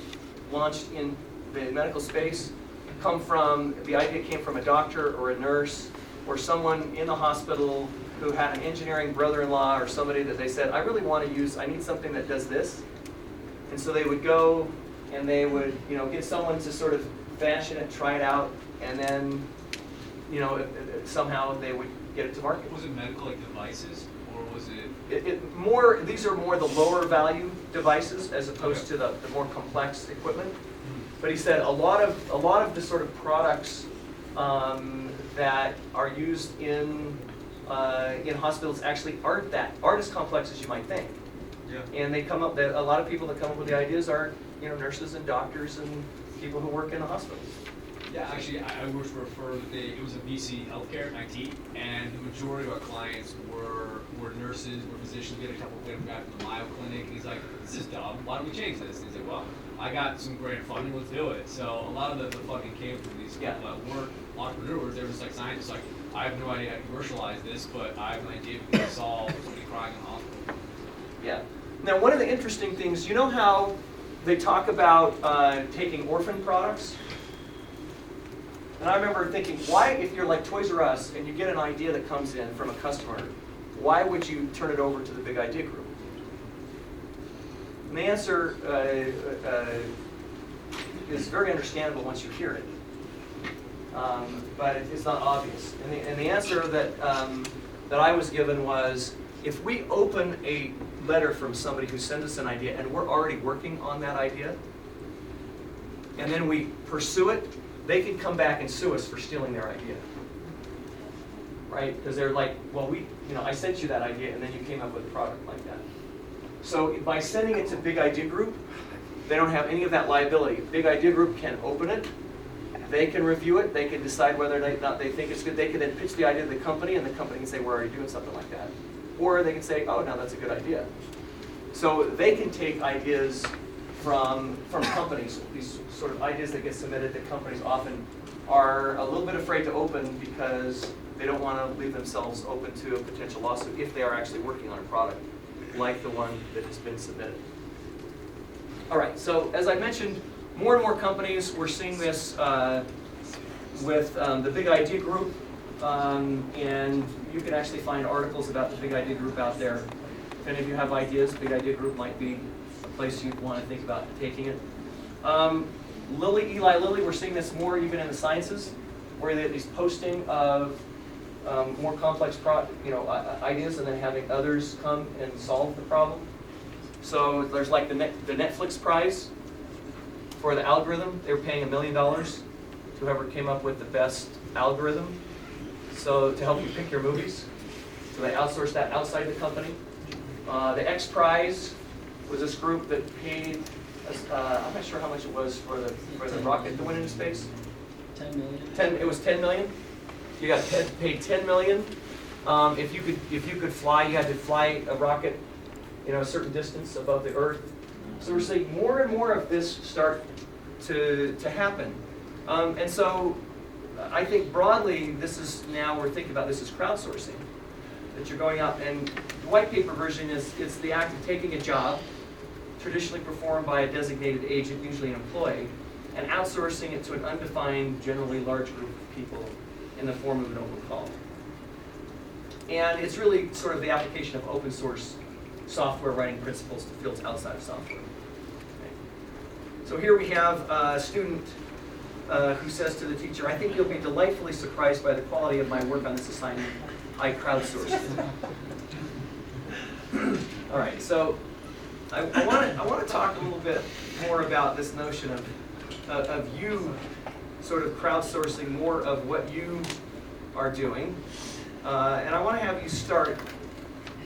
launched in the medical space the idea came from a doctor or a nurse or someone in the hospital who had an engineering brother-in-law or somebody that they said, I really want to use, I need something that does this. And so they would go and they would, get someone to sort of fashion it, try it out, and then, somehow they would get it to market. Was it medical like devices, or was it? These are more the lower value devices as opposed to the more complex equipment. But he said a lot of the sort of products that are used in hospitals actually aren't as complex as you might think. Yeah. And a lot of people that come up with the ideas are nurses and doctors and people who work in the hospitals. Yeah, actually, I worked for a firm. It was a VC healthcare IT, and the majority of our clients were nurses, were physicians. We had a couple of them got from the Mayo Clinic, and he's like, "This is dumb. Why don't we change this?" And he's like, "Well, I got some grant funding. Let's do it." So a lot of the funding came from these people that were entrepreneurs. They were just like scientists. Like, I have no idea how to commercialize this, but I have an idea because I saw somebody crying in the hospital. Yeah. Now, one of the interesting things, you know how they talk about taking orphan products? And I remember thinking, why, if you're like Toys R Us and you get an idea that comes in from a customer, why would you turn it over to the Big Idea Group? And the answer is very understandable once you hear it, but it's not obvious. And the answer that I was given was, if we open a letter from somebody who sends us an idea and we're already working on that idea, and then we pursue it, they can come back and sue us for stealing their idea, right? Because they're like, well, I sent you that idea, and then you came up with a product like that. So by sending it to Big Idea Group, they don't have any of that liability. Big Idea Group can open it, they can review it, they can decide whether or not they think it's good. They can then pitch the idea to the company, and the company can say, we're already doing something like that. Or they can say, oh, no, that's a good idea. So they can take ideas from companies, these sort of ideas that get submitted that companies often are a little bit afraid to open because they don't want to leave themselves open to a potential lawsuit if they are actually working on a product like the one that has been submitted. All right, so as I mentioned, more and more companies, we're seeing this with the Big Idea Group, and you can actually find articles about the Big Idea Group out there. If any of you have ideas, Big Idea Group might be a place you'd want to think about taking it. Eli Lilly, we're seeing this more even in the sciences, where they have these posting of more complex ideas and then having others come and solve the problem. So there's like the Netflix prize for the algorithm. They were paying $1 million to whoever came up with the best algorithm, so to help you pick your movies. So they outsourced that outside the company. The X Prize was this group that paid, I'm not sure how much it was for the rocket to win into space. 10 million. It was 10 million. You got paid $10 million. If you could fly, you had to fly a rocket, a certain distance above the Earth. So we're seeing more and more of this start to happen. And so I think broadly, we're thinking about this as crowdsourcing. That you're going out, and the white paper version is the act of taking a job, traditionally performed by a designated agent, usually an employee, and outsourcing it to an undefined, generally large group of people in the form of an open call. And it's really sort of the application of open source software writing principles to fields outside of software. Okay. So here we have a student who says to the teacher, "I think you'll be delightfully surprised by the quality of my work on this assignment. I crowdsourced it." All right, so I want to talk a little bit more about this notion of you sort of crowdsourcing more of what you are doing. And I want to have you start.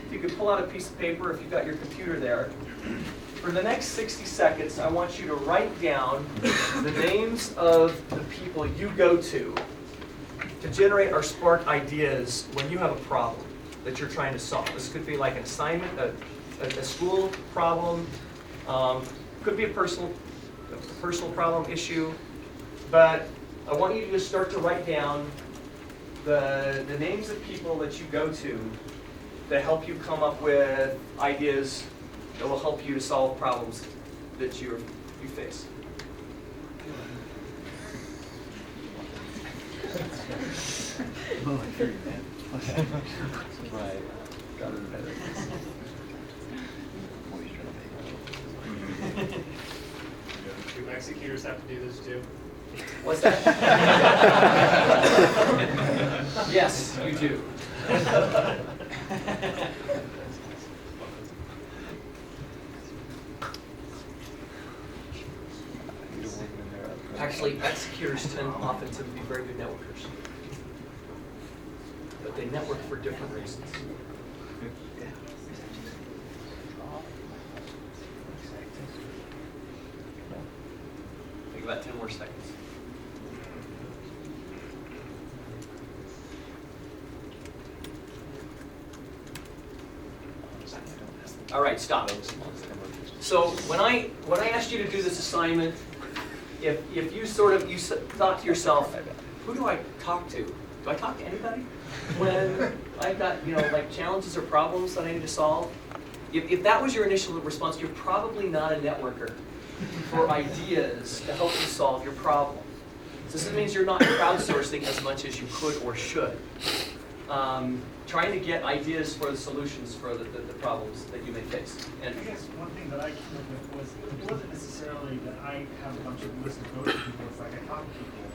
If you could pull out a piece of paper, if you've got your computer there. For the next 60 seconds, I want you to write down the names of the people you go to generate or spark ideas when you have a problem that you're trying to solve. This could be like an assignment, a school problem, could be a personal problem issue, but I want you to just start to write down the names of people that you go to that help you come up with ideas that will help you to solve problems that you face. Oh, I hear you, man. Right. Got it better. Do executors have to do this too? What's that? Yes, you do. Actually, executors often tend to be very good networkers. But they network for different reasons. Think about 10 more seconds. All right, stop. So when I asked you to do this assignment, if you thought to yourself, who do I talk to? Do I talk to anybody when I've got like challenges or problems that I need to solve? If that was your initial response, you're probably not a networker for ideas to help you solve your problem. So this means you're not crowdsourcing as much as you could or should. Trying to get ideas for the solutions for the problems that you may face. And I guess one thing that I came up with was, it wasn't necessarily that I have a bunch of lists of go-to people. It's like I talk to people.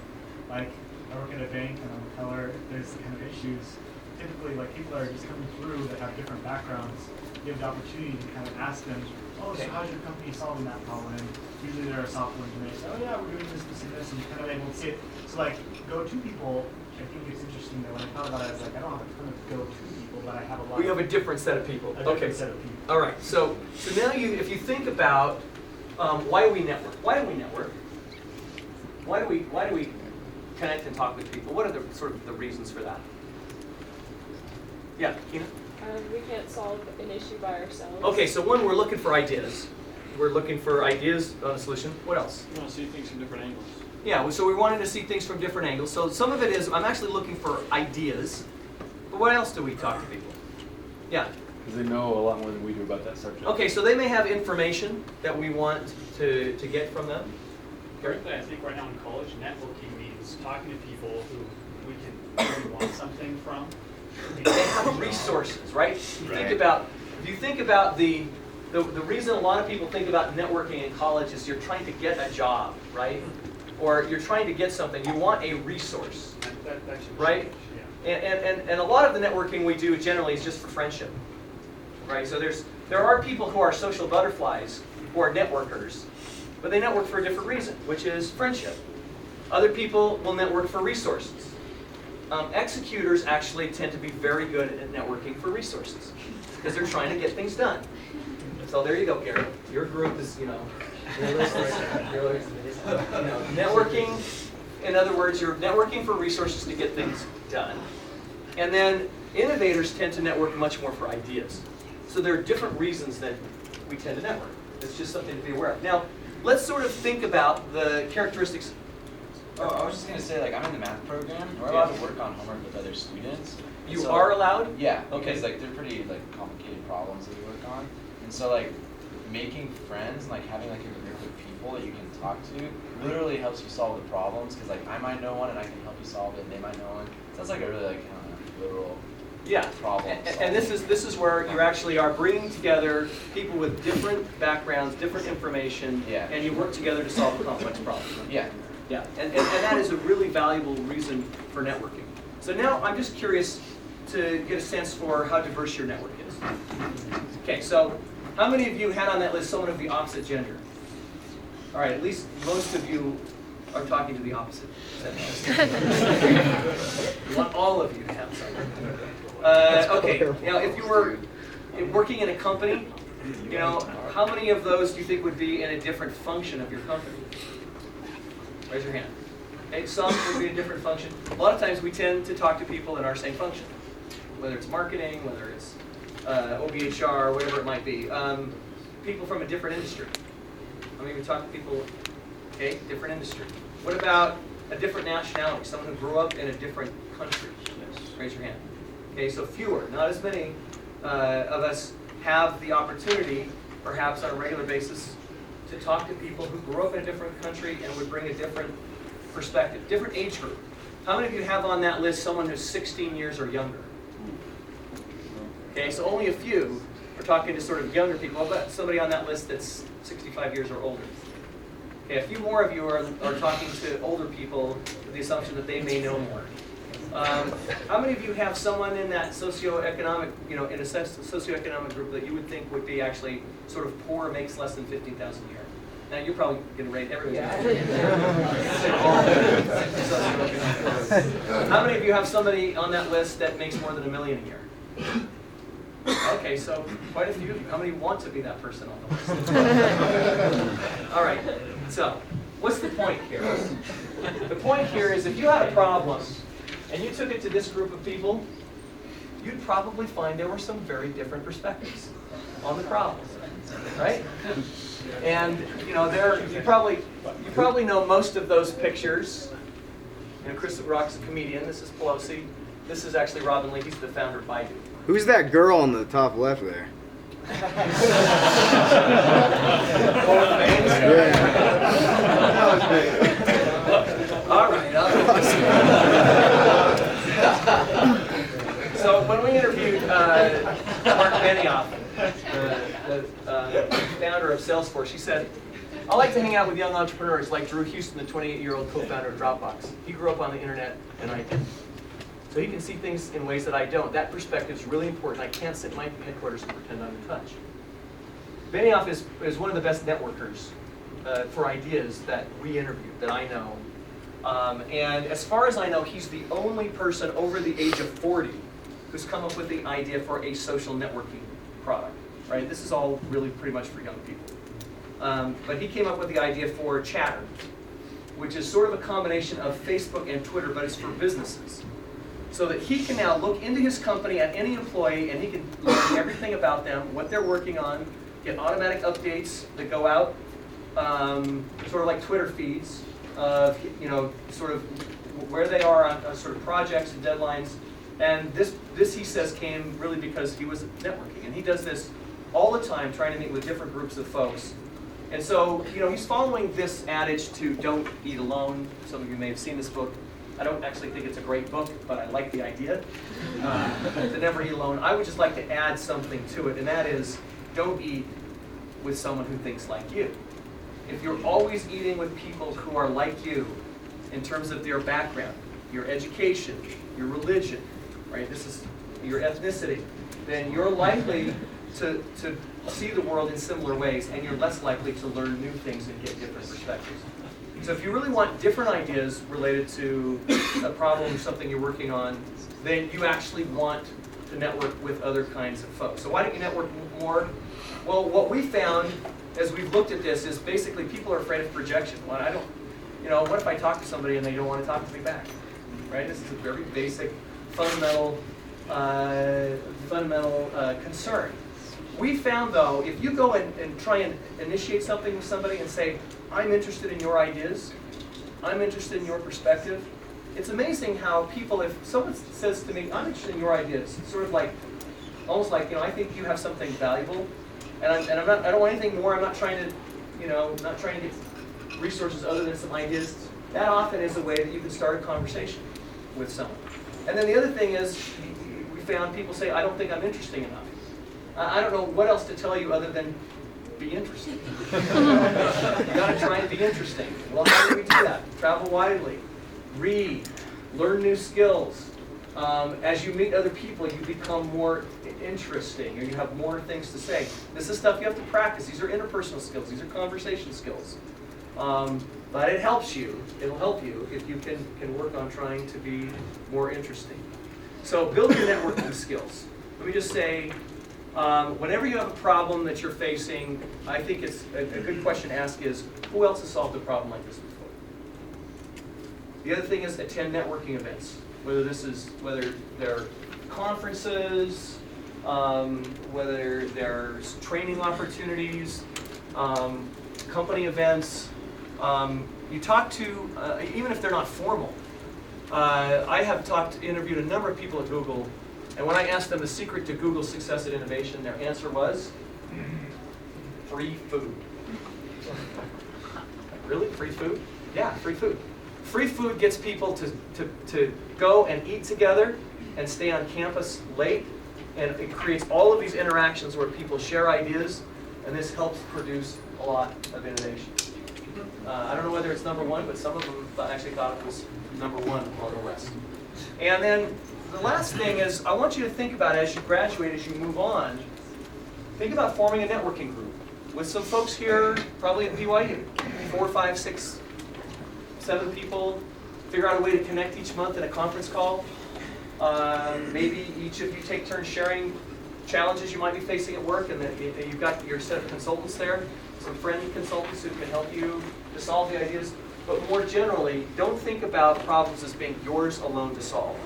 Like, I work at a bank and I'm a teller. If there's kind of issues, typically like people that are just coming through that have different backgrounds, you have the opportunity to kind of ask them, oh, so how's your company solving that problem? And usually they're a software engineer. So, oh yeah, we're doing this, and kind of able to see it. So like, go-to people, I think it's interesting that when I thought about it, I was like, I don't have a ton of go-to people, but I have a lot. We have a different set of people. A different set of people. All right. So now if you think about why we network. Why do we network? Why do we connect and talk with people? What are the sort of the reasons for that? Yeah, Kina? We can't solve an issue by ourselves. Okay, so one, we're looking for ideas. We're looking for ideas on a solution. What else? You want to see things from different angles. Yeah, so we wanted to see things from different angles. So some of it is, I'm actually looking for ideas. But what else do we talk to people? Yeah? Because they know a lot more than we do about that subject. Okay, so they may have information that we want to get from them. Currently, I think right now in college, networking means talking to people who we can really want something from. They have resources, right? If you think about the reason a lot of people think about networking in college is you're trying to get a job, right? Or you're trying to get something. You want a resource, right? And a lot of the networking we do generally is just for friendship, right? So there are people who are social butterflies who are networkers, but they network for a different reason, which is friendship. Other people will network for resources. Executors actually tend to be very good at networking for resources because they're trying to get things done. So there you go, Garrett. Your group is, networking. In other words, you're networking for resources to get things done. And then innovators tend to network much more for ideas. So there are different reasons that we tend to network. It's just something to be aware of. Now, let's sort of think about the characteristics. Oh, I was just gonna say, like, I'm in the math program. We're allowed to work on homework with other students. You are allowed? Yeah, Okay. because like they're pretty like complicated problems that we work on, and so like making friends and like having like a group of people that you can talk to literally helps you solve the problems. Because like I might know one and I can help you solve it, and they might know one. So that's like a really like I don't know, literal problem. And this is where you actually are bringing together people with different backgrounds, different information, and you work together to solve a complex problem. Yeah. Yeah, and that is a really valuable reason for networking. So now I'm just curious to get a sense for how diverse your network is. Okay, so how many of you had on that list someone of the opposite gender? All right, at least most of you are talking to the opposite sex. We want all of you to have someone. Okay, now if you were working in a company, you know, how many of those do you think would be in a different function of your company? Raise your hand. Okay, some would be a different function. A lot of times we tend to talk to people in our same function, whether it's marketing, whether it's OBHR, whatever it might be. People from a different industry. I mean, we talk to people, okay, different industry. What about a different nationality, someone who grew up in a different country? Raise your hand. Okay, so fewer, not as many of us have the opportunity, perhaps on a regular basis, to talk to people who grew up in a different country and would bring a different perspective, different age group. How many of you have on that list someone who's 16 years or younger? Okay, so only a few are talking to sort of younger people. How about somebody on that list that's 65 years or older? Okay, a few more of you are talking to older people with the assumption that they may know more. How many of you have someone in that socioeconomic, you know, in a socioeconomic group that you would think would be actually sort of poor, makes less than $15,000 a year? Now you're probably going to rate everybody's. How many of you have somebody on that list that makes more than $1 million a year? Okay, so quite a few of you. How many want to be that person on the list? All right. So, what's the point here? The point here is if you had a problem and you took it to this group of people, you'd probably find there were some very different perspectives on the problem, right? And you know, you probably know most of those pictures. You know, Chris Rock's a comedian. This is Pelosi. This is actually Robin Lee. He's the founder of Baidu. Who's that girl on the top left there? All right. So when we interviewed Mark Benioff, the founder of Salesforce, he said, "I like to hang out with young entrepreneurs like Drew Houston, the 28-year-old co-founder of Dropbox. He grew up on the internet, and I didn't. So he can see things in ways that I don't. That perspective is really important. I can't sit in my headquarters and pretend I'm in touch." Benioff is one of the best networkers for ideas that we interviewed, that I know. And as far as I know, he's the only person over the age of 40 who's come up with the idea for a social networking product. Right? This is all really pretty much for young people. But he came up with the idea for Chatter, which is sort of a combination of Facebook and Twitter, but it's for businesses. So that he can now look into his company at any employee and he can learn everything about them, what they're working on, get automatic updates that go out, sort of like Twitter feeds, of, you know, sort of where they are on sort of projects and deadlines. And this he says came really because he was networking. And he does this all the time, trying to meet with different groups of folks. And so, you know, he's following this adage to don't eat alone. Some of you may have seen this book. I don't actually think it's a great book, but I like the idea. To never eat alone. I would just like to add something to it, and that is, don't eat with someone who thinks like you. If you're always eating with people who are like you, in terms of their background, your education, your religion, right? This is your ethnicity, then you're likely to see the world in similar ways, and you're less likely to learn new things and get different perspectives. So if you really want different ideas related to a problem or something you're working on, then you actually want to network with other kinds of folks. So why don't you network more? Well, what we found as we've looked at this is basically people are afraid of projection. Well, what if I talk to somebody and they don't want to talk to me back? right? This is a very basic, fundamental concern. We found, though, if you go and try and initiate something with somebody and say, I'm interested in your ideas, I'm interested in your perspective, it's amazing how people, if someone says to me, I'm interested in your ideas, sort of like, almost like, I think you have something valuable, and I don't want anything more, I'm not trying to, not trying to get resources other than some ideas. That often is a way that you can start a conversation with someone. And then the other thing is, we found people say, I don't think I'm interesting enough. I don't know what else to tell you other than be interesting. You gotta try and be interesting. Well, how do we do that? Travel widely, read, learn new skills. As you meet other people, you become more interesting, or you have more things to say. This is stuff you have to practice. These are interpersonal skills. These are conversation skills. But it helps you. It'll help you if you can work on trying to be more interesting. So build your networking skills. Let me just say, whenever you have a problem that you're facing, I think it's a good question to ask is, who else has solved a problem like this before? The other thing is attend networking events. Whether they're conferences, whether there's training opportunities, company events. You talk to, even if they're not formal. I have interviewed a number of people at Google, and when I asked them the secret to Google's success at innovation, their answer was free food. Really? Free food? Yeah, free food. Free food gets people to go and eat together and stay on campus late, and it creates all of these interactions where people share ideas, and this helps produce a lot of innovation. I don't know whether it's number one, but some of them actually thought it was number one on the list. And then the last thing is, I want you to think about as you graduate, as you move on, think about forming a networking group with some folks here, probably at BYU, 4, 5, 6, 7 people. Figure out a way to connect each month in a conference call. Maybe each of you take turns sharing challenges you might be facing at work, and then you've got your set of consultants there, some friendly consultants who can help you to solve the ideas. But more generally, don't think about problems as being yours alone to solve.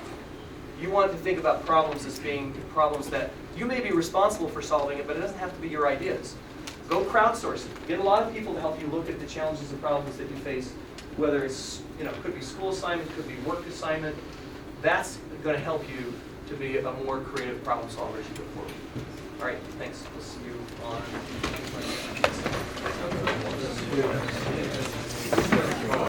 You want to think about problems as being problems that you may be responsible for solving it, but it doesn't have to be your ideas. Go crowdsource it. Get a lot of people to help you look at the challenges and problems that you face, whether it's, it could be school assignment, it could be work assignment. That's going to help you to be a more creative problem solver as you go forward. All right, thanks. We'll see you on